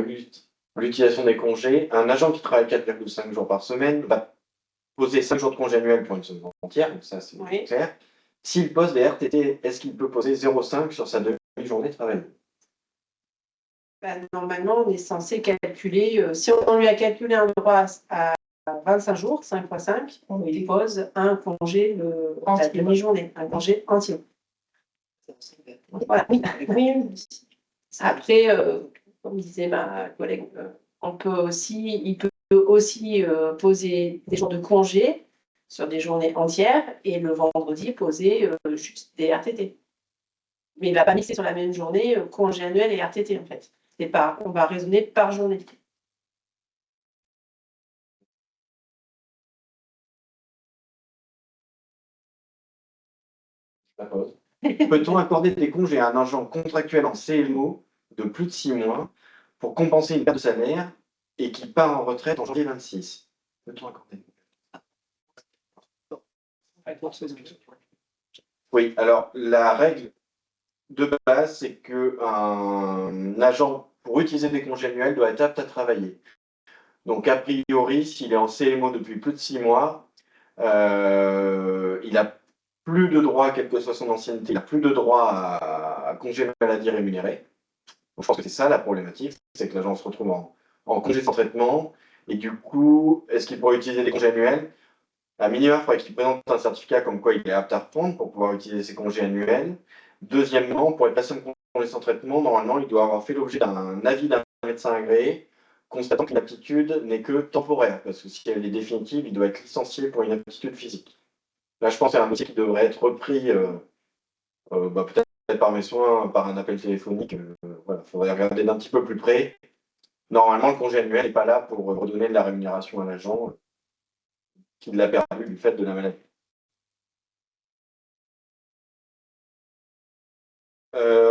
l'utilisation des congés, un agent qui travaille 4,5 jours par semaine va poser 5 jours de congé annuel pour une semaine entière, donc ça c'est clair. S'il pose des RTT, est-ce qu'il peut poser 0,5 sur sa demi-journée de travail? Normalement, on est censé calculer, si on lui a calculé un droit à 25 jours, 5 fois 5, on lui dépose un congé la demi-journée, un congé entier. Voilà. Oui. Après, comme disait ma collègue, il peut aussi poser des jours de congé sur des journées entières et le vendredi poser juste des RTT. Mais il ne va pas mixer sur la même journée congé annuel et RTT en fait. On va raisonner par journée. Peut-on accorder des congés à un agent contractuel en CMO de plus de 6 mois pour compenser une perte de salaire et qui part en retraite en janvier 26? Peut-on accorder? Oui, alors la règle de base, c'est qu'un agent, pour utiliser des congés annuels, doit être apte à travailler. Donc, a priori, s'il est en CMO depuis plus de 6 mois, il n'a plus de droit, quelle que soit son ancienneté, il n'a plus de droit à congé maladie rémunéré. Donc, je pense que c'est ça la problématique, c'est que l'agent se retrouve en congé sans traitement. Et du coup, est-ce qu'il pourrait utiliser des congés annuels? À minima, il faudrait qu'il présente un certificat comme quoi il est apte à reprendre pour pouvoir utiliser ses congés annuels. Deuxièmement, pour être placé en congé sans traitement, normalement, il doit avoir fait l'objet d'un avis d'un médecin agréé constatant qu'une aptitude n'est que temporaire, parce que si elle est définitive, il doit être licencié pour une aptitude physique. Là, je pense à un dossier qui devrait être repris peut-être par mes soins, par un appel téléphonique. Voilà, il faudrait regarder d'un petit peu plus près. Normalement, le congé annuel n'est pas là pour redonner de la rémunération à l'agent qui l'a perdu du fait de la maladie.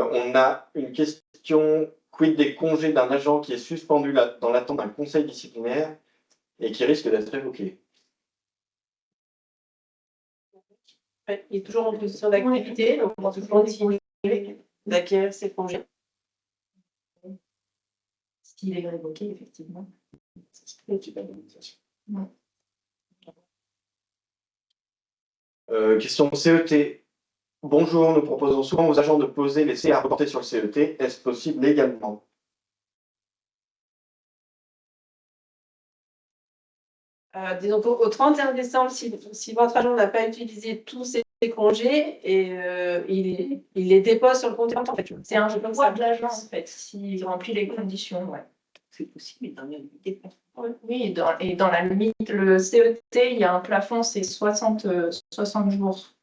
On a une question, quid des congés d'un agent qui est suspendu dans l'attente d'un conseil disciplinaire et qui risque d'être révoqué? Il est toujours en position d'activité, donc on peut continuer d'acquérir ses congés. S'il est révoqué, effectivement. Question CET. Bonjour, nous proposons souvent aux agents de poser les CA reportés sur le CET. Est-ce possible légalement? Disons qu'au 31 décembre, si votre agent n'a pas utilisé tous ses congés, il les dépose sur le compte en fait. C'est un droit de l'agent, en fait, s'il remplit les conditions. Ouais. C'est possible, mais dans la limite. Oui, et dans la limite, le CET, il y a un plafond, c'est 60 jours.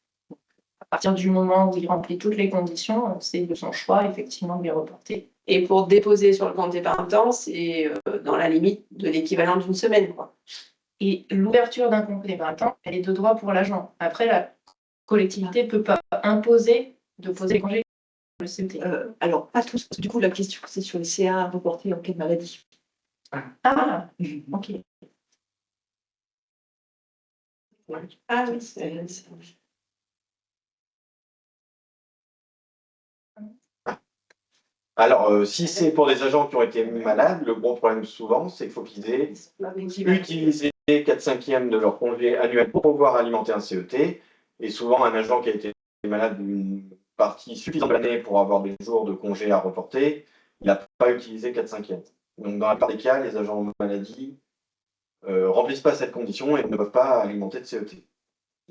À partir du moment où il remplit toutes les conditions, c'est de son choix, effectivement, de les reporter. Et pour déposer sur le compte épargne-temps, c'est dans la limite de l'équivalent d'une semaine, quoi. Et l'ouverture d'un compte épargne-temps, elle est de droit pour l'agent. Après, la collectivité ne peut pas imposer de poser les congés sur le CET. Alors, pas tous, parce que du coup, la question, c'est sur les CA reportés en cas de maladie. Ah, ok. Ah oui, Alors, si c'est pour des agents qui ont été malades, le gros problème souvent, c'est qu'il faut qu'ils aient utilisé 4/5 de leur congé annuel pour pouvoir alimenter un CET. Et souvent, un agent qui a été malade d'une partie suffisante de l'année pour avoir des jours de congé à reporter, il n'a pas utilisé 4/5. Donc, dans la plupart des cas, les agents en maladie remplissent pas cette condition et ne peuvent pas alimenter de CET.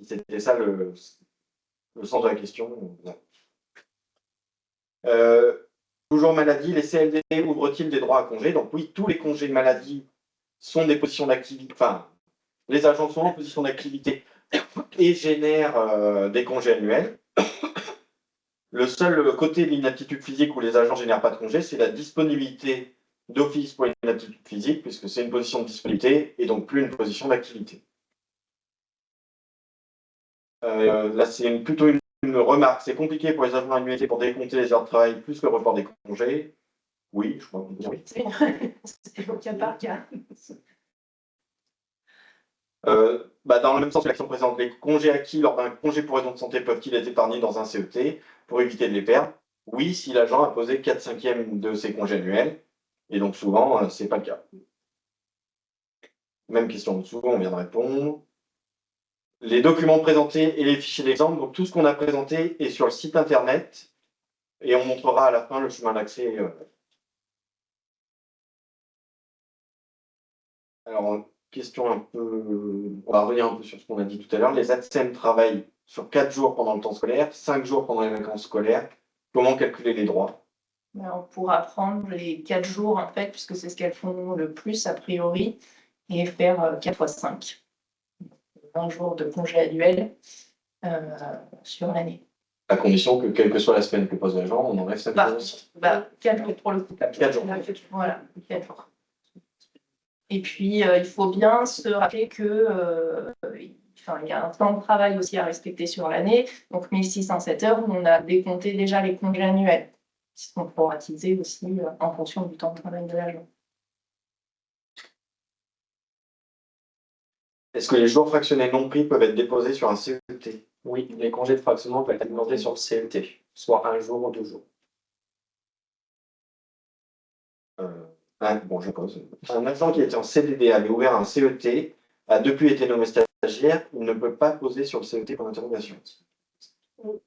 C'était ça le sens de la question. Toujours maladie, les CLD ouvrent-ils des droits à congé? Donc oui, tous les congés de maladie sont des positions d'activité, enfin, les agents sont en position d'activité et génèrent des congés annuels. Le seul côté de l'inaptitude physique où les agents ne génèrent pas de congés, c'est la disponibilité d'office pour une inaptitude physique, puisque c'est une position de disponibilité et donc plus une position d'activité. Là, c'est plutôt une remarque. C'est compliqué pour les agents annuités pour décompter les heures de travail plus le report des congés. Oui, je crois qu'on peut dire oui. C'est au cas par cas. Dans le même sens que l'action présente, les congés acquis lors d'un congé pour raison de santé peuvent-ils être épargnés dans un CET pour éviter de les perdre? Oui, si l'agent a posé 4/5 de ses congés annuels. Et donc souvent, ce n'est pas le cas. Même question en dessous, on vient de répondre. Les documents présentés et les fichiers d'exemple, donc tout ce qu'on a présenté est sur le site internet et on montrera à la fin le chemin d'accès Alors, question un peu. On va revenir un peu sur ce qu'on a dit tout à l'heure. Les ATSEM travaillent sur 4 jours pendant le temps scolaire, 5 jours pendant les vacances scolaires. Comment calculer les droits? Ben, on pourra prendre les 4 jours, en fait, puisque c'est ce qu'elles font le plus, a priori, et faire 4 fois 5. 20 jours de congé annuel sur l'année. À condition que, quelle que soit la semaine que pose l'agent, on enlève 5 jours. 4 jours pour le coup. 4 jours. Voilà, 4 jours. Et puis, il faut bien se rappeler que il y a un temps de travail aussi à respecter sur l'année. Donc, 1607 heures, où on a décompté déjà les congés annuels, qui sont proratisés aussi en fonction du temps de travail de l'agent. Est-ce que les jours fractionnés non pris peuvent être déposés sur un CET? Oui, les congés de fractionnement peuvent être alimentés sur le CET, soit 1 jour ou 2 jours. Bon, je pose. Un agent qui était en CDD avait ouvert un CET, a depuis été nommé stagiaire, il ne peut pas poser sur le CET pour l'interrogation.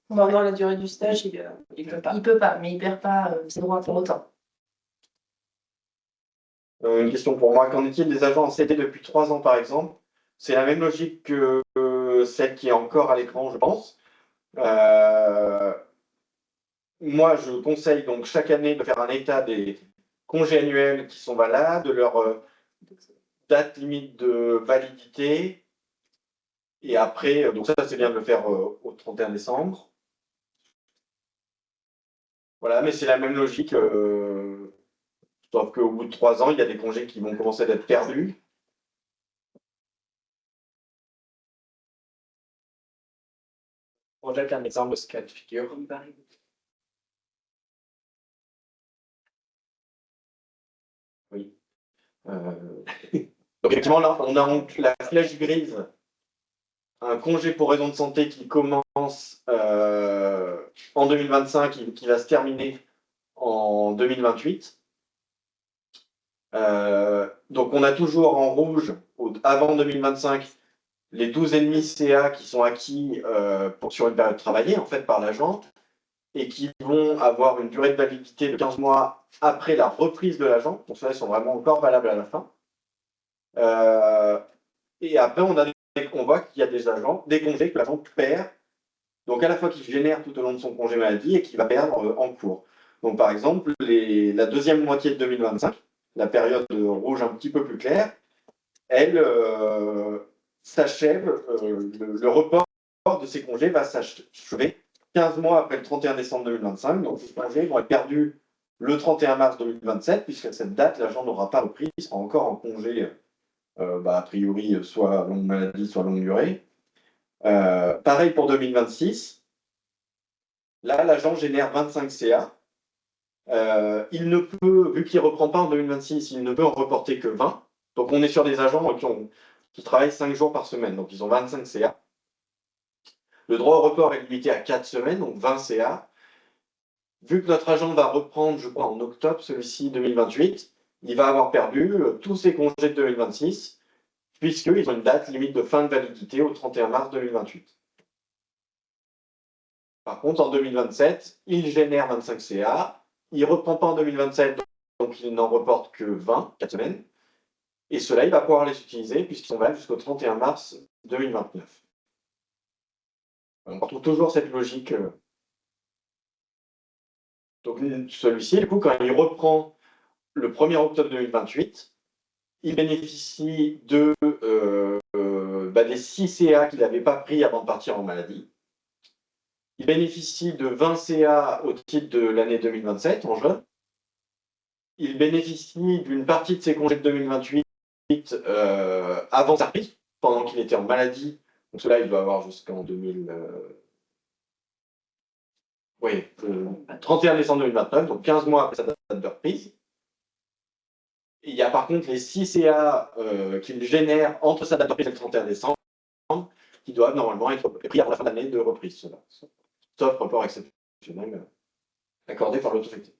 Pendant la durée du stage, il peut pas. Il peut pas, mais il perd pas ses droits pour autant. Une question pour moi. Qu'en est-il des agents en CDD depuis 3 ans, par exemple? C'est la même logique que celle qui est encore à l'écran, je pense. Moi, je conseille donc chaque année de faire un état des congés annuels qui sont valables, de leur date limite de validité. Et après, donc ça c'est bien de le faire au 31 décembre. Voilà, mais c'est la même logique, sauf qu'au bout de 3 ans, il y a des congés qui vont commencer d'être perdus. On jette un exemple de ce cas de figure. Oui. Donc effectivement, là, on a la flèche grise, un congé pour raison de santé qui commence en 2025 et qui va se terminer en 2028. Donc on a toujours en rouge, avant 2025, les 12,5 CA qui sont acquis sur une période travaillée en fait par l'agent et qui vont avoir une durée de validité de 15 mois après la reprise de l'agent. Donc ça, ils sont vraiment encore valables à la fin. Et après, on voit qu'il y a des agents, des congés que l'agent perd, donc à la fois qu'il génère tout au long de son congé maladie et qu'il va perdre en cours. Donc par exemple, la deuxième moitié de 2025, la période rouge un petit peu plus claire, elle s'achève, le report de ces congés va s'achever 15 mois après le 31 décembre 2025. Donc ces congés vont être perdus le 31 mars 2027, puisqu'à cette date, l'agent n'aura pas repris, il sera encore en congé, a priori, soit longue maladie, soit longue durée. Pareil pour 2026. Là, l'agent génère 25 CA. Il ne peut, vu qu'il ne reprend pas en 2026, il ne peut en reporter que 20. Donc on est sur des agents qui travaillent 5 jours par semaine, donc ils ont 25 CA. Le droit au report est limité à 4 semaines, donc 20 CA. Vu que notre agent va reprendre, je crois, en octobre, celui-ci 2028, il va avoir perdu tous ses congés de 2026, puisqu'ils ont une date limite de fin de validité au 31 mars 2028. Par contre, en 2027, il génère 25 CA, il ne reprend pas en 2027, donc il n'en reporte que 20, 4 semaines, et cela, il va pouvoir les utiliser puisqu'ils sont valables jusqu'au 31 mars 2029. On retrouve toujours cette logique. Donc celui-ci, du coup, quand il reprend le 1er octobre 2028, il bénéficie des 6 CA qu'il n'avait pas pris avant de partir en maladie. Il bénéficie de 20 CA au titre de l'année 2027, en juin. Il bénéficie d'une partie de ses congés de 2028 avant sa reprise, pendant qu'il était en maladie. Donc cela, il doit avoir jusqu'en 31 décembre 2029, donc 15 mois après sa date de reprise. Il y a par contre les 6 CA qu'il génère entre sa date de reprise et le 31 décembre, qui doivent normalement être pris avant la fin de l'année de reprise. Sauf report exceptionnel accordé par l'autorité.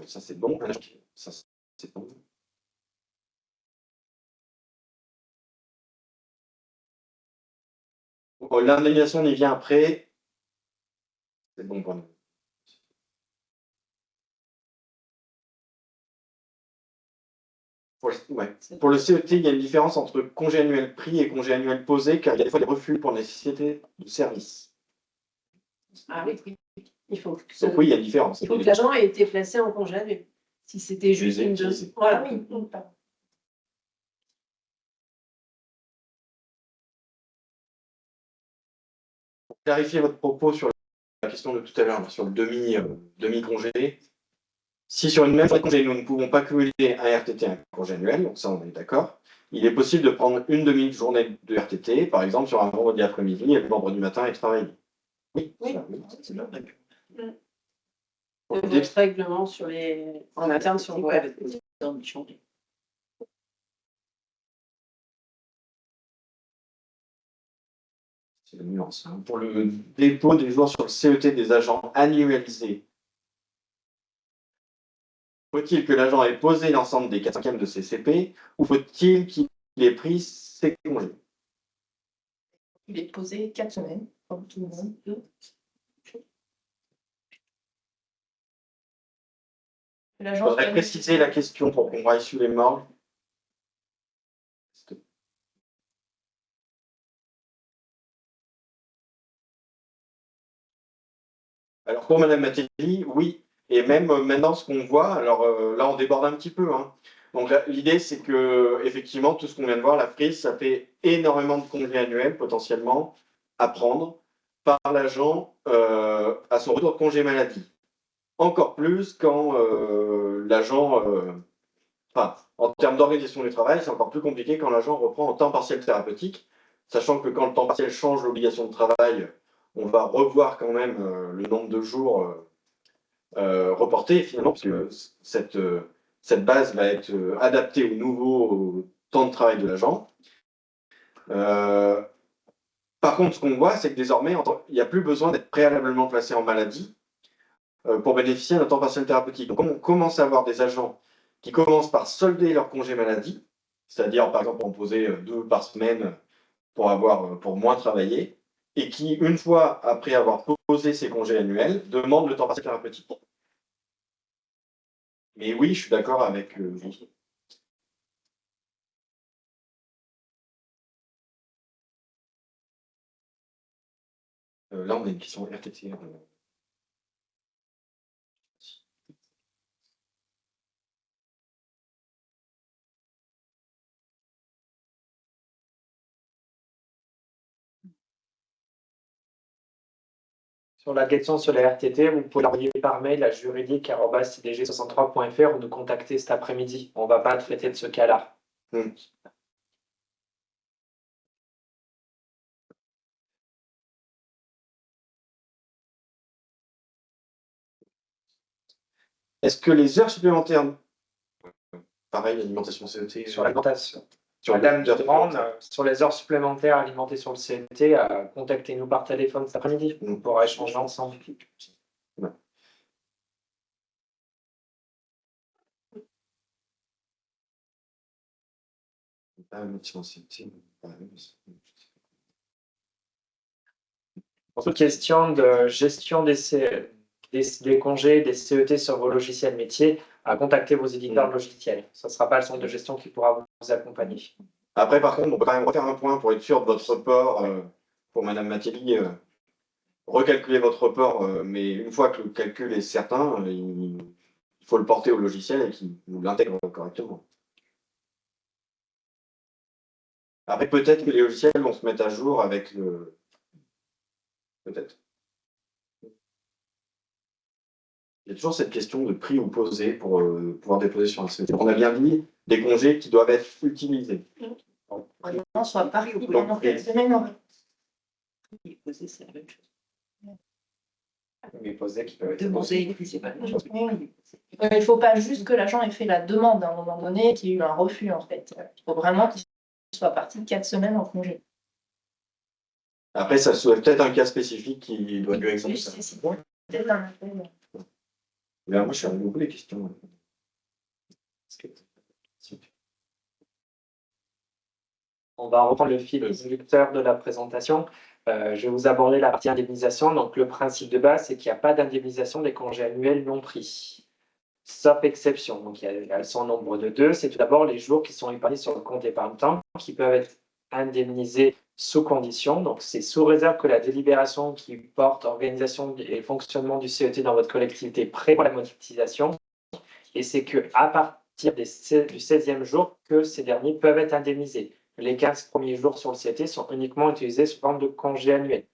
Ça c'est bon. Ça c'est bon. L'indemnisation y vient après. C'est bon pour nous. Pour le CET, il y a une différence entre congé annuel pris et congé annuel posé, car il y a des fois des refus pour nécessité de service. Ah oui. Il faut que, Donc oui, il y a une différence. il faut que l'agent ait été placé en congé annuel. Si c'était juste une deuxième. Voilà. Oui. Pour clarifier votre propos sur la question de tout à l'heure, sur le demi-congé, si sur une même journée de congé, nous ne pouvons pas cumuler un RTT et un congé annuel, donc ça on est d'accord, il est possible de prendre une demi-journée de RTT, par exemple sur un vendredi après-midi et le vendredi matin et travailler. Oui, Oui. c'est bien. Votre règlement sur en interne sur le web. C'est la nuance. Pour le dépôt des jours sur le CET des agents annualisés, faut-il que l'agent ait posé l'ensemble des 4/5 de ses CP ou faut-il qu'il ait pris ses congés? Il est posé 4 semaines, comme tout le monde. Je voudrais préciser la question pour qu'on raille sur les morts. Alors pour Madame Mattei, oui. Et même maintenant, ce qu'on voit, alors là, on déborde un petit peu. Donc l'idée, c'est que effectivement, tout ce qu'on vient de voir, la frise, ça fait énormément de congés annuels potentiellement à prendre par l'agent à son retour de congé maladie. Encore plus quand l'agent, enfin, en termes d'organisation du travail, c'est encore plus compliqué quand l'agent reprend en temps partiel thérapeutique, sachant que quand le temps partiel change l'obligation de travail, on va revoir quand même le nombre de jours reportés finalement, parce que cette base va être adaptée au nouveau temps de travail de l'agent. Par contre, ce qu'on voit, c'est que désormais, il n'y a plus besoin d'être préalablement placé en maladie pour bénéficier d'un temps partiel thérapeutique. Donc, on commence à avoir des agents qui commencent par solder leur congé maladie, c'est-à-dire, par exemple, en poser 2 par semaine pour moins travailler, et qui, une fois après avoir posé ses congés annuels, demandent le temps partiel thérapeutique. Mais oui, je suis d'accord avec vous. Là, on a une question RTT. Sur la question sur les RTT, vous pouvez l'envoyer par mail à juridique@cdg63.fr ou nous contacter cet après-midi. On ne va pas traiter de ce cas-là. Est-ce que les heures supplémentaires, pareil, alimentation CET, Sur l'alimentation. sur Madame les heures demande, sur les heures supplémentaires alimentées sur le CET, contactez-nous par téléphone cet après-midi. On pourra échanger ensemble. Ouais. Pour toute question de gestion des congés, des CET sur vos logiciels métiers, contactez vos éditeurs de logiciels. Ce ne sera pas le centre de gestion qui pourra vous accompagner. Après, par contre, on peut quand même refaire un point pour être sûr de votre report pour Madame Mattei. Recalculer votre report, mais une fois que le calcul est certain, il faut le porter au logiciel et qu'il nous l'intègre correctement. Après, peut-être que les logiciels vont se mettre à jour avec le... Peut-être. Il y a toujours cette question de prix ou posé pour pouvoir déposer sur un CET. On a bien dit des congés qui doivent être utilisés. Non, soit par Donc, pendant 4 semaines. Posé, c'est la même chose. Mais posé qui peuvent être Demander, c'est pas la même chose. Il ne faut pas juste que l'agent ait fait la demande à un moment donné, qu'il y ait eu un refus en fait. Il faut vraiment qu'il soit parti de 4 semaines en congé. Après, ça soulève peut-être un cas spécifique qui doit être exempt. C'est peut-être un appel. Mais moi, je suis beaucoup les questions. On va reprendre le fil conducteur de la présentation. Je vais vous aborder la partie indemnisation. Donc, le principe de base, c'est qu'il n'y a pas d'indemnisation des congés annuels non pris. sauf exception. Donc, elles sont au nombre de 2. C'est tout d'abord les jours qui sont épargnés sur le compte épargne-temps qui peuvent être indemnisés sous condition. Donc, c'est sous réserve que la délibération qui porte organisation et fonctionnement du CET dans votre collectivité prévoit la monétisation. Et c'est qu'à partir du 16e jour que ces derniers peuvent être indemnisés. Les 15 premiers jours sur le CET sont uniquement utilisés sous forme de congé annuel.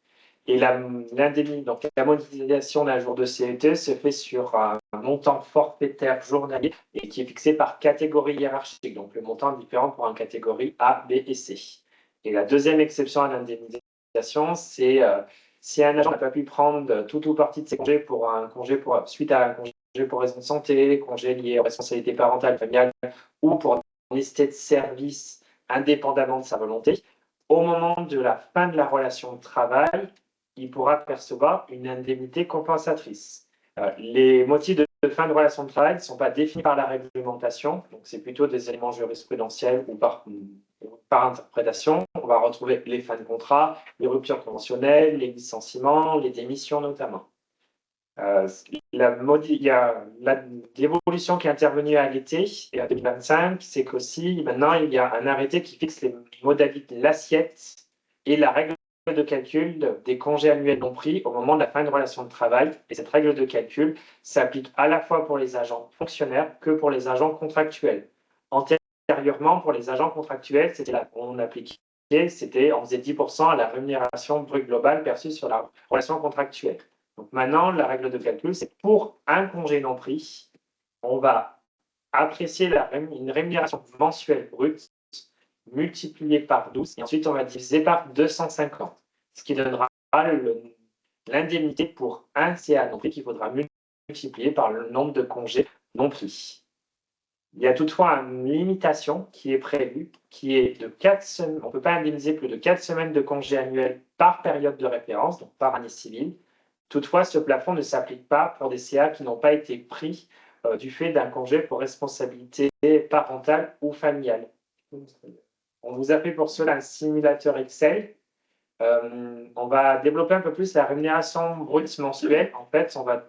Et la monétisation d'un jour de CET se fait sur un montant forfaitaire journalier et qui est fixé par catégorie hiérarchique. Donc, le montant est différent pour une catégorie A, B et C. Et la deuxième exception à l'indemnisation, c'est si un agent n'a pas pu prendre tout ou partie de ses congés suite à un congé pour raison de santé, congé lié aux responsabilités parentales, familiales ou pour nécessité de service indépendamment de sa volonté, au moment de la fin de la relation de travail, il pourra percevoir une indemnité compensatrice. Les motifs de fin de relation de travail ne sont pas définis par la réglementation, donc c'est plutôt des éléments jurisprudentiels ou par interprétation. On va retrouver les fins de contrat, les ruptures conventionnelles, les licenciements, les démissions notamment. L'évolution qui est intervenue à l'été et en 2025, c'est qu'aussi maintenant il y a un arrêté qui fixe les modalités, l'assiette et la règle de calcul des congés annuels non pris au moment de la fin de relation de travail. Et cette règle de calcul s'applique à la fois pour les agents fonctionnaires que pour les agents contractuels. Antérieurement, pour les agents contractuels, on faisait 10% à la rémunération brute globale perçue sur la relation contractuelle. Donc maintenant, la règle de calcul, c'est pour un congé non pris, on va apprécier une rémunération mensuelle brute multipliée par 12 et ensuite on va diviser par 250, ce qui donnera l'indemnité pour un CA non pris qu'il faudra multiplier par le nombre de congés non pris. Il y a toutefois une limitation qui est prévue, qui est de 4 semaines. On ne peut pas indemniser plus de 4 semaines de congés annuels par période de référence, donc par année civile. Toutefois, ce plafond ne s'applique pas pour des CA qui n'ont pas été pris du fait d'un congé pour responsabilité parentale ou familiale. On vous a fait pour cela un simulateur Excel. On va développer un peu plus la rémunération brute mensuelle. En fait, on va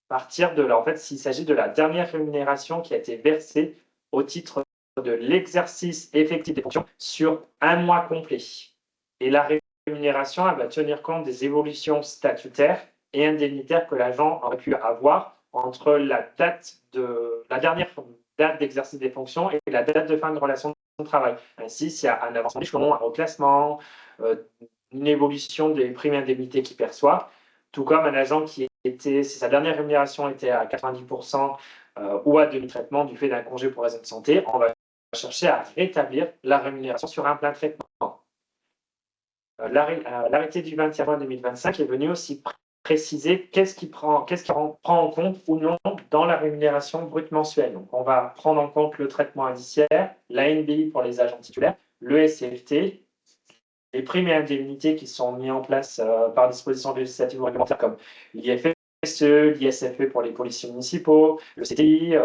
partir de là. En fait, s'il s'agit de la dernière rémunération qui a été versée au titre de l'exercice effectif des fonctions sur un mois complet. Et la rémunération, elle va tenir compte des évolutions statutaires et indemnitaires que l'agent aurait pu avoir entre la dernière date d'exercice des fonctions et la date de fin de relation de travail. Ainsi, s'il y a un avancement d'échelon, un reclassement, une évolution des primes et indemnités qu'il perçoit, tout comme un agent si sa dernière rémunération était à 90% ou à demi-traitement du fait d'un congé pour raison de santé, on va chercher à rétablir la rémunération sur un plein traitement. L'arrêté du 21 juin 2025 est venu aussi préciser qu'est-ce qui prend en compte ou non dans la rémunération brute mensuelle. Donc, on va prendre en compte le traitement indiciaire, l'ANBI pour les agents titulaires, le SCFT, les primes et indemnités qui sont mis en place par disposition législative ou réglementaire comme l'IFSE, l'ISFE pour les policiers municipaux, le CTI,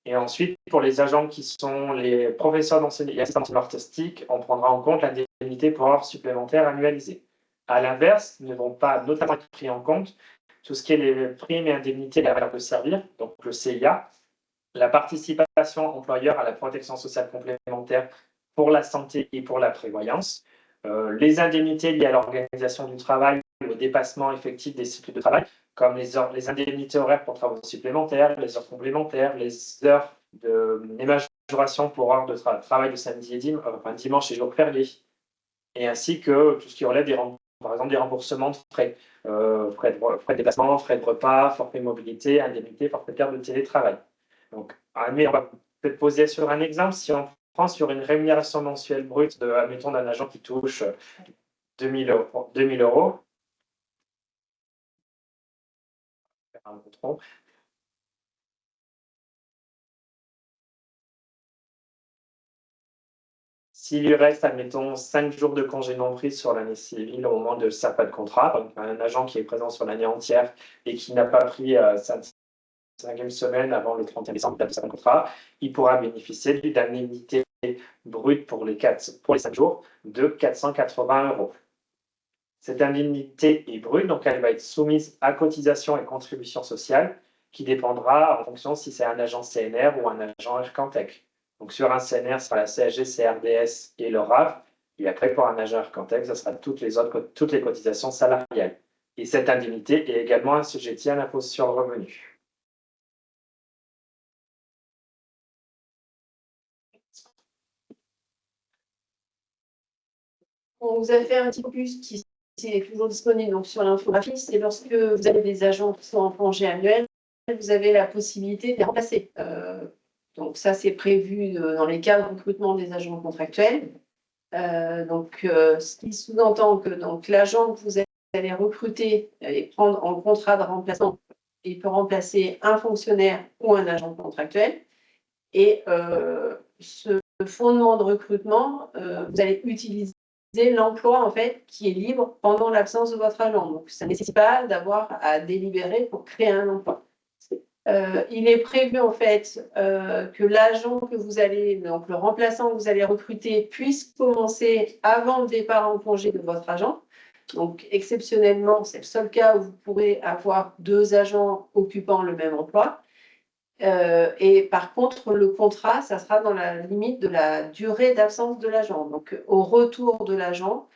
et ensuite, pour les agents qui sont les professeurs d'enseignement et assistants artistiques, on prendra en compte l'indemnité pour heures supplémentaires annualisées. À l'inverse, ne vont pas notamment être pris en compte tout ce qui est les primes et indemnités de la valeur de servir, donc le CIA, la participation employeur à la protection sociale complémentaire pour la santé et pour la prévoyance, les indemnités liées à l'organisation du travail, au dépassement effectif des cycles de travail, comme les indemnités horaires pour travaux supplémentaires, les heures complémentaires, les majorations pour heures de travail de samedi et dimanche et jours fériés, et ainsi que tout ce qui relève par exemple des remboursements de frais, frais de déplacement, frais de repas, forfait mobilité, indemnité forfaitaire de télétravail. Donc, on va peut-être poser sur un exemple. Si on prend sur une rémunération mensuelle brute, admettons, d'un agent qui touche 2 000 euros, s'il lui reste, admettons, 5 jours de congé non pris sur l'année civile au moment de sa fin de contrat, donc un agent qui est présent sur l'année entière et qui n'a pas pris sa 5e semaine avant le 31 décembre de sa fin de contrat, il pourra bénéficier d'une indemnité brute pour les 5 jours de 480 euros. Cette indemnité est brute, donc elle va être soumise à cotisation et contribution sociale qui dépendra en fonction si c'est un agent CNR ou un agent Arcantec. Donc sur un CNR, ce sera la CSG, CRDS et le RAF. Et après, pour un agent Arcantec, ce sera toutes les cotisations salariales. Et cette indemnité est également assujettie à l'impôt sur le revenu. On vous a fait un petit focus qui est toujours disponible donc, sur l'infographie. C'est lorsque vous avez des agents qui sont en congé annuel, vous avez la possibilité de les remplacer. Donc ça, c'est prévu dans les cas de recrutement des agents contractuels. Ce qui sous-entend que l'agent que vous allez recruter et prendre en contrat de remplacement, il peut remplacer un fonctionnaire ou un agent contractuel. Et ce fondement de recrutement, vous allez utiliser l'emploi en fait qui est libre pendant l'absence de votre agent. Donc ça ne nécessite pas d'avoir à délibérer pour créer un emploi. Il est prévu en fait que l'agent que vous allez, donc le remplaçant que vous allez recruter, puisse commencer avant le départ en congé de votre agent. Donc exceptionnellement, c'est le seul cas où vous pourrez avoir 2 agents occupant le même emploi. Et par contre, le contrat, ça sera dans la limite de la durée d'absence de l'agent. Donc au retour de l'agent,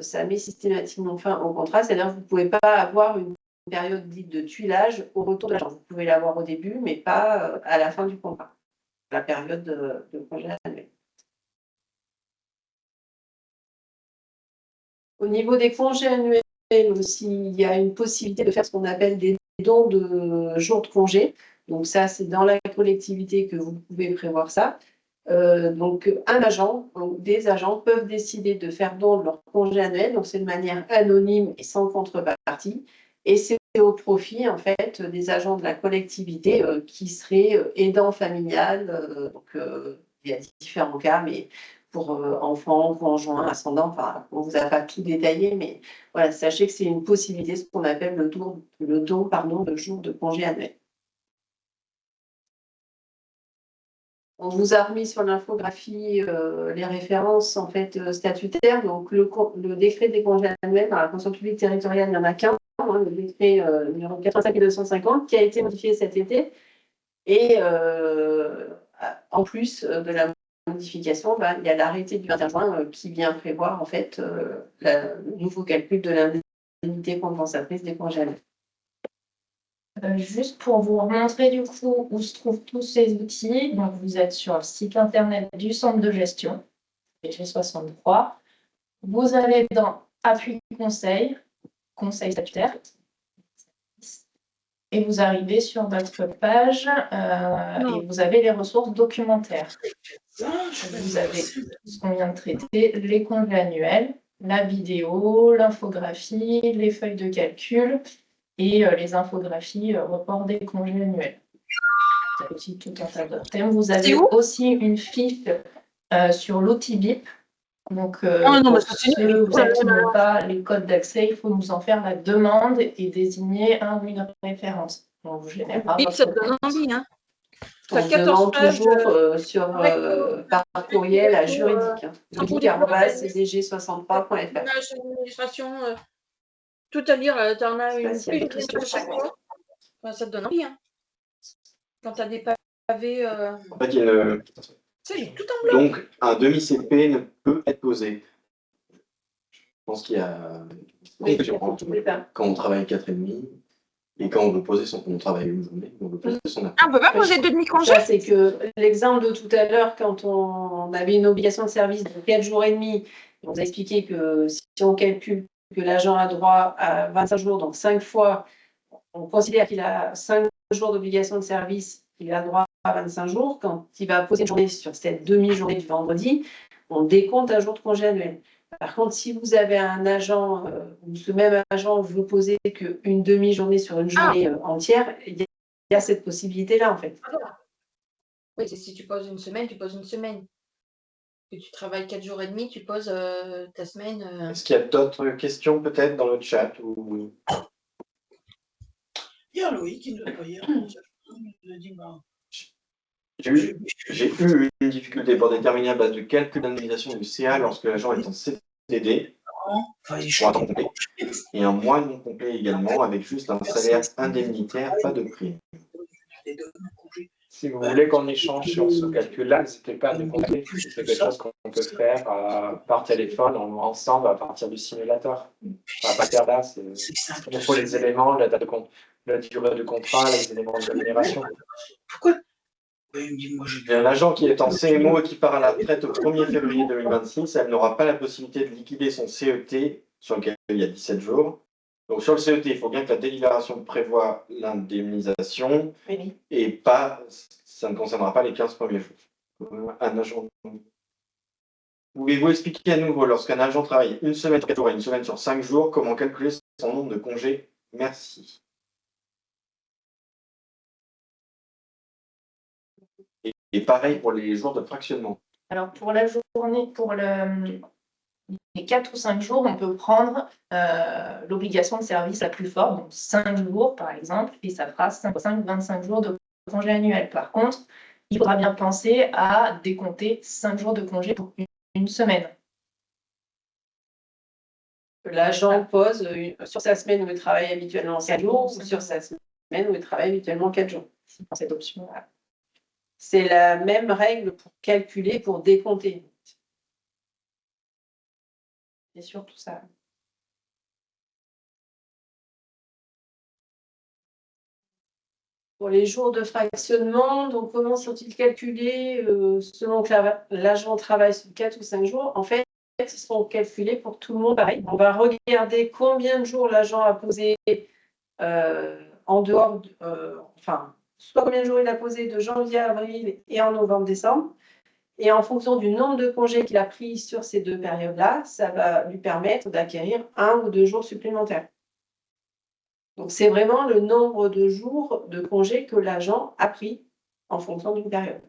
ça met systématiquement fin au contrat, c'est-à-dire que vous ne pouvez pas avoir une période dite de tuilage au retour de l'agent. Vous pouvez l'avoir au début, mais pas à la fin du contrat, la période de congé annuel. Au niveau des congés annuels aussi, il y a une possibilité de faire ce qu'on appelle des dons de jours de congé. Donc ça, c'est dans la collectivité que vous pouvez prévoir ça. Donc un agent, donc des agents peuvent décider de faire don de leur congé annuel. Donc c'est de manière anonyme et sans contrepartie. Et c'est au profit en fait des agents de la collectivité qui seraient aidants familiales. Il y a différents cas, mais pour enfants, conjoints, ascendants, enfin, on ne vous a pas tout détaillé, mais voilà, sachez que c'est une possibilité, ce qu'on appelle le don de jours de congé annuel. On vous a remis sur l'infographie les références en fait statutaires. Donc le décret des congés annuels dans la fonction publique territoriale, il n'y en a qu'un, le décret numéro 85 et 250, qui a été modifié cet été. Et en plus de la modification, il y a l'arrêté du 21 juin qui vient prévoir en fait le nouveau calcul de l'indemnité compensatrice des congés annuels. Juste pour vous montrer du coup où se trouvent tous ces outils, donc vous êtes sur le site internet du centre de gestion, G63. Vous allez dans Appui conseil, conseil statutaire, et vous arrivez sur votre page et vous avez les ressources documentaires. Vous avez ce qu'on vient de traiter, les congés annuels, la vidéo, l'infographie, les feuilles de calcul et les infographies report des congés annuels. Vous avez aussi tout un tas d'autres thèmes. Vous avez aussi une fiche sur l'outil BIP. Donc, pour ceux qui n'ont pas les codes d'accès, il faut nous en faire la demande et désigner un ou une référence. Donc, vous générera BIP, ça te donne envie, hein. On demande toujours par courriel à juridique. juridique@cdg63.fr. L'administration, tout à lire, tu en as une fiche à chaque fois. Enfin, ça te donne envie, hein. Quand tu as des pavés. En fait, il y a C'est tout en blanc. donc un demi-CP ne peut être posé. Je pense qu'il y a quand on travaille 4,5 et quand on veut poser on travaille une journée, on veut poser son appel. Ah, on peut pas poser de demi-congé. C'est que l'exemple de tout à l'heure, quand on avait une obligation de service de 4 jours et demi, on vous a expliqué que si on calcule que l'agent a droit à 25 jours, donc 5 fois, on considère qu'il a 5 jours d'obligation de service, il a droit à 25 jours. Quand il va poser une journée sur cette demi-journée du vendredi, on décompte un jour de congé annuel. Par contre, si vous avez un agent, ou ce même agent veut poser qu'une demi-journée sur une journée entière, il y a cette possibilité-là, en fait. Oui, si tu poses une semaine, tu poses une semaine. Que tu travailles 4 jours et demi, tu poses ta semaine. Est-ce qu'il y a d'autres questions peut-être dans le chat ou... Il y a Loïc qui nous a pas hier. J'ai eu une difficulté pour déterminer la base de calcul d'indemnisation du CA lorsque l'agent est en CDD. Enfin, Pour un temps complet. et un mois non complet également, avec juste un salaire indemnitaire, pas de prime. Si vous voulez qu'on échange sur ce calcul-là, n'hésitez pas à nous contacter. C'est quelque chose qu'on peut faire par téléphone, ensemble, à partir du simulateur. On va pas faire là, il faut les éléments, la date de compte, la durée de contrat, les éléments de rémunération. Pourquoi? L'agent qui est en CMO et qui part à la retraite au 1er février 2026, elle n'aura pas la possibilité de liquider son CET, sur lequel il y a 17 jours. Donc sur le CET, il faut bien que la délibération prévoie l'indemnisation et pas, ça ne concernera pas les 15 premiers jours. Un agent. Pouvez-vous expliquer à nouveau, lorsqu'un agent travaille une semaine sur 4 jours et une semaine sur 5 jours, comment calculer son nombre de congés? Merci. Et pareil pour les jours de fractionnement. Alors, pour la journée, pour les 4 ou 5 jours, on peut prendre l'obligation de service la plus forte, donc 5 jours par exemple, et ça fera 25 jours de congé annuel. Par contre, il faudra bien penser à décompter 5 jours de congé pour une semaine. L'agent pose sur sa semaine où il travaille habituellement 4 jours ou sur sa semaine où il travaille habituellement 4 jours. C'est pour cette option-là. C'est la même règle pour calculer, pour décompter. C'est surtout ça. Pour les jours de fractionnement, donc comment sont-ils calculés selon que l'agent travaille sur 4 ou 5 jours? En fait, ils seront calculés pour tout le monde pareil. On va regarder combien de jours l'agent a posé en dehors, enfin, soit combien de jours il a posé de janvier à avril et en novembre-décembre. Et en fonction du nombre de congés qu'il a pris sur ces 2 périodes-là, ça va lui permettre d'acquérir 1 ou 2 jours supplémentaires. Donc, c'est vraiment le nombre de jours de congés que l'agent a pris en fonction d'une période.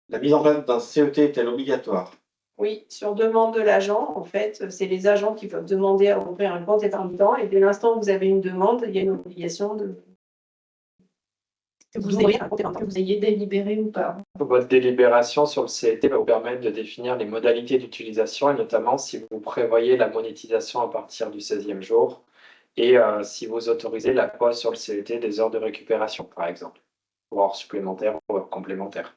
La mise en place d'un CET est-elle obligatoire? Oui, sur demande de l'agent, en fait, c'est les agents qui peuvent demander à ouvrir un compte épargne-temps. Et dès l'instant où vous avez une demande, il y a une obligation Que vous ayez un compte épargne-temps, que vous ayez délibéré ou pas. Votre délibération sur le CET va vous permettre de définir les modalités d'utilisation et notamment si vous prévoyez la monétisation à partir du 16e jour et si vous autorisez la pose sur le CET des heures de récupération, par exemple, ou heures supplémentaires ou heures complémentaires.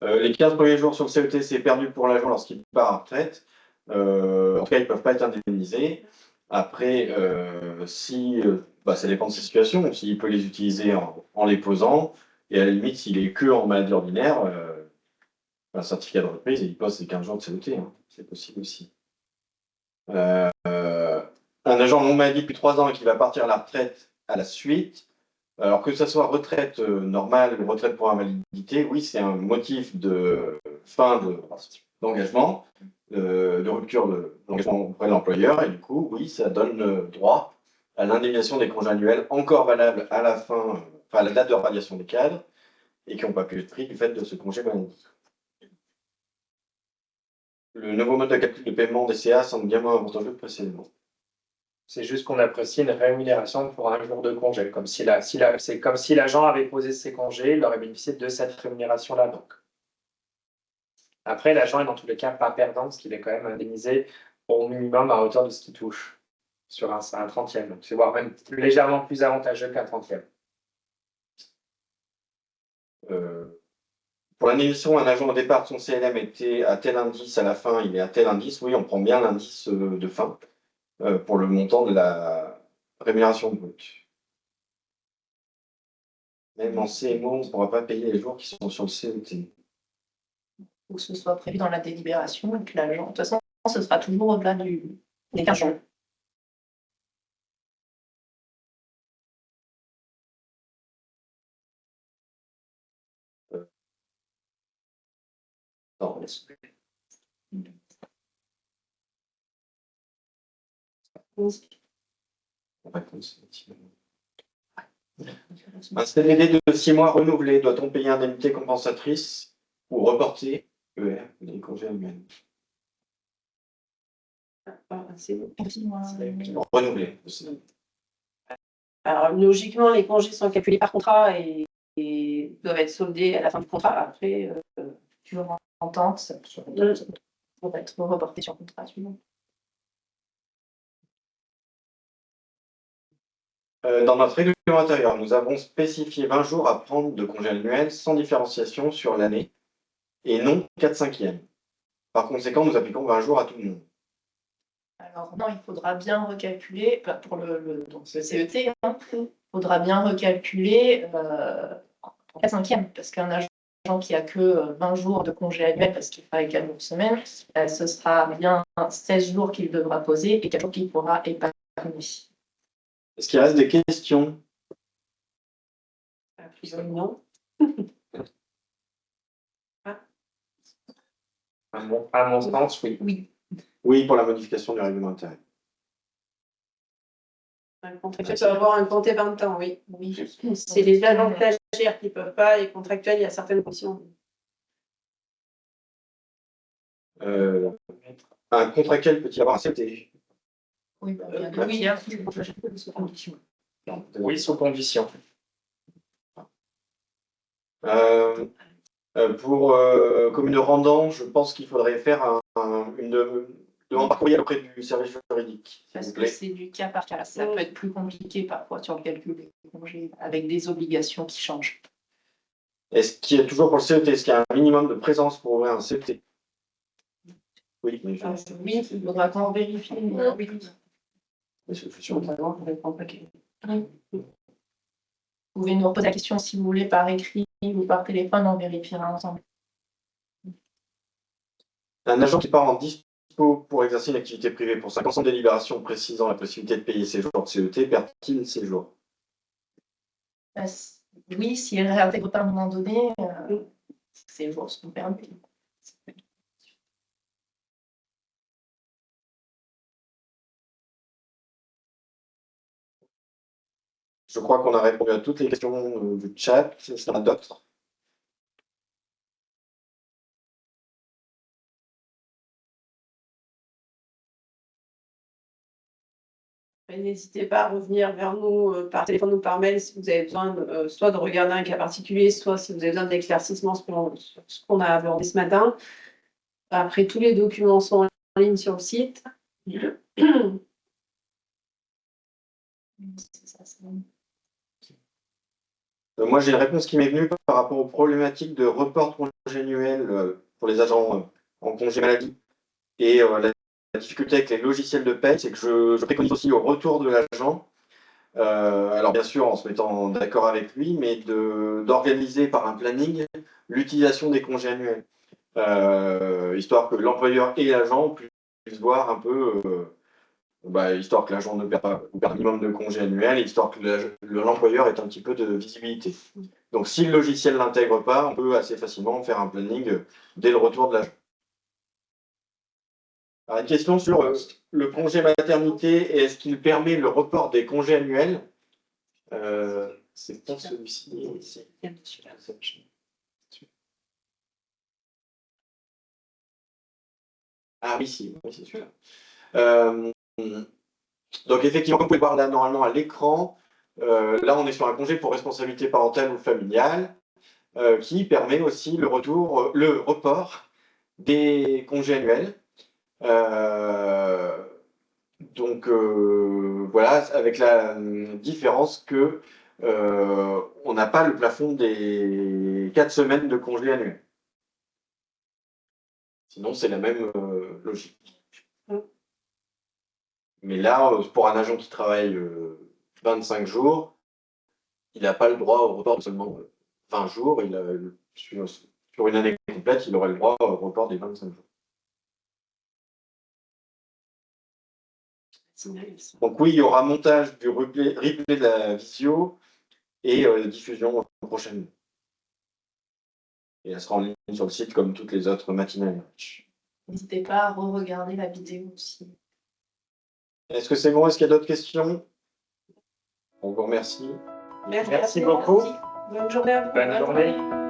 Les 15 premiers jours sur le CET, c'est perdu pour l'agent lorsqu'il part à retraite. En tout cas, ils ne peuvent pas être indemnisés. Après, ça dépend de sa situation. S'il peut les utiliser en les posant, et à la limite, s'il est que en maladie ordinaire, un certificat de reprise, il pose ses 15 jours de CET. Hein. C'est possible aussi. Un agent non maladie depuis 3 ans et qui va partir à la retraite à la suite, alors que ce soit retraite normale ou retraite pour invalidité, oui, c'est un motif de fin d'engagement, de rupture d'engagement auprès de l'employeur, et du coup, oui, ça donne droit à l'indemnisation des congés annuels encore valables à la fin, à la date de radiation des cadres, et qui n'ont pas pu être pris du fait de ce congé maladie. Le nouveau mode de calcul de paiement des CA semble bien moins avantageux que précédemment. C'est juste qu'on apprécie une rémunération pour un jour de congé, c'est comme si l'agent avait posé ses congés, il aurait bénéficié de cette rémunération-là. Donc. Après, l'agent est dans tous les cas pas perdant, parce qu'il est quand même indemnisé au minimum à hauteur de ce qu'il touche sur un 30e. Donc, c'est voire même légèrement plus avantageux qu'un 30e. Pour l'indemnisation, un agent au départ de son CLM était à tel indice, à la fin, il est à tel indice. Oui, on prend bien l'indice de fin. Pour le montant de la rémunération brute. Même en CMO, on ne pourra pas payer les jours qui sont sur le CET. Il faut que ce soit prévu dans la délibération et que l'agent, de toute façon, ce sera toujours au-delà des 15 jours. Non, un CDD de 6 mois renouvelé, doit-on payer indemnité compensatrice ou reporter les congés annuels? Renouvelé. Alors, logiquement, les congés sont calculés par contrat et doivent être soldés à la fin du contrat. Après, entente pour être reporté sur contrat suivant. Dans notre règlement intérieur, nous avons spécifié 20 jours à prendre de congé annuel sans différenciation sur l'année et non 4/5e. Par conséquent, nous appliquons 20 jours à tout le monde. Alors non, il faudra bien recalculer, pour donc le CET, il faudra bien recalculer en 4/5e, parce qu'un agent qui a que 20 jours de congé annuel parce qu'il travaille 4 jours de semaine, ce sera bien 16 jours qu'il devra poser et 4 jours qu'il pourra épargner. Est-ce qu'il reste des questions? Non. À mon sens, oui. Oui. Oui, pour la modification du règlement intérieur. Un contractuel peut avoir un compte 20 ans, oui. Oui. C'est les agents stagiaires qui ne peuvent pas, et contractuels, il y a certaines conditions. Un contractuel peut-il avoir un CET? Oui, Oui, sous condition. Pour commune rendant, je pense qu'il faudrait faire une demande par courriel auprès du service juridique. Parce que c'est du cas par cas. Ça peut être plus compliqué parfois sur le calcul des congés, avec des obligations qui changent. Est-ce qu'il y a toujours pour le CET, est-ce qu'il y a un minimum de présence pour ouvrir un CET? Oui, mais Oui, il faudra qu'on vérifie. Oui. je suis sûr. Vous pouvez nous reposer la question si vous voulez par écrit ou par téléphone, on vérifiera ensemble. Un agent qui part en dispo pour exercer une activité privée pour 5 ans sans délibération précisant la possibilité de payer ses jours de CET, perd-il ses jours? Oui, si elle ne réintègre pas à un moment donné, ces jours seront perdus. Je crois qu'on a répondu à toutes les questions du chat. Est-ce qu'il y en a d'autres? N'hésitez pas à revenir vers nous par téléphone ou par mail si vous avez besoin soit de regarder un cas particulier, soit si vous avez besoin d'éclaircissement sur ce qu'on a abordé ce matin. Après, tous les documents sont en ligne sur le site. Moi, j'ai une réponse qui m'est venue par rapport aux problématiques de report de congé annuel pour les agents en congé maladie. Et la difficulté avec les logiciels de paie, c'est que je préconise aussi au retour de l'agent, alors bien sûr en se mettant d'accord avec lui, mais d'organiser par un planning l'utilisation des congés annuels, histoire que l'employeur et l'agent puissent voir un peu, histoire que l'agent ne perd pas un minimum de congés annuels, histoire que l'employeur ait un petit peu de visibilité. Donc si le logiciel ne l'intègre pas, on peut assez facilement faire un planning dès le retour de l'agent. Alors, une question sur le congé maternité et est-ce qu'il permet le report des congés annuels? C'est pas celui-ci. Ah oui, si, oui, c'est sûr. Donc effectivement, comme vous pouvez voir là normalement à l'écran, là on est sur un congé pour responsabilité parentale ou familiale qui permet aussi le report des congés annuels. Donc voilà, avec la différence que on n'a pas le plafond des 4 semaines de congés annuels. Sinon, c'est la même logique. Mais là, pour un agent qui travaille 25 jours, il n'a pas le droit au report de seulement 20 jours. Sur une année complète, il aurait le droit au report des 25 jours. Donc oui, il y aura montage du replay de la visio et diffusion prochainement. Et elle sera en ligne sur le site comme toutes les autres matinales. N'hésitez pas à re-regarder la vidéo aussi. Est-ce que c'est bon? Est-ce qu'il y a d'autres questions? On vous remercie. Merci beaucoup. Bonne journée à vous. Bonne journée.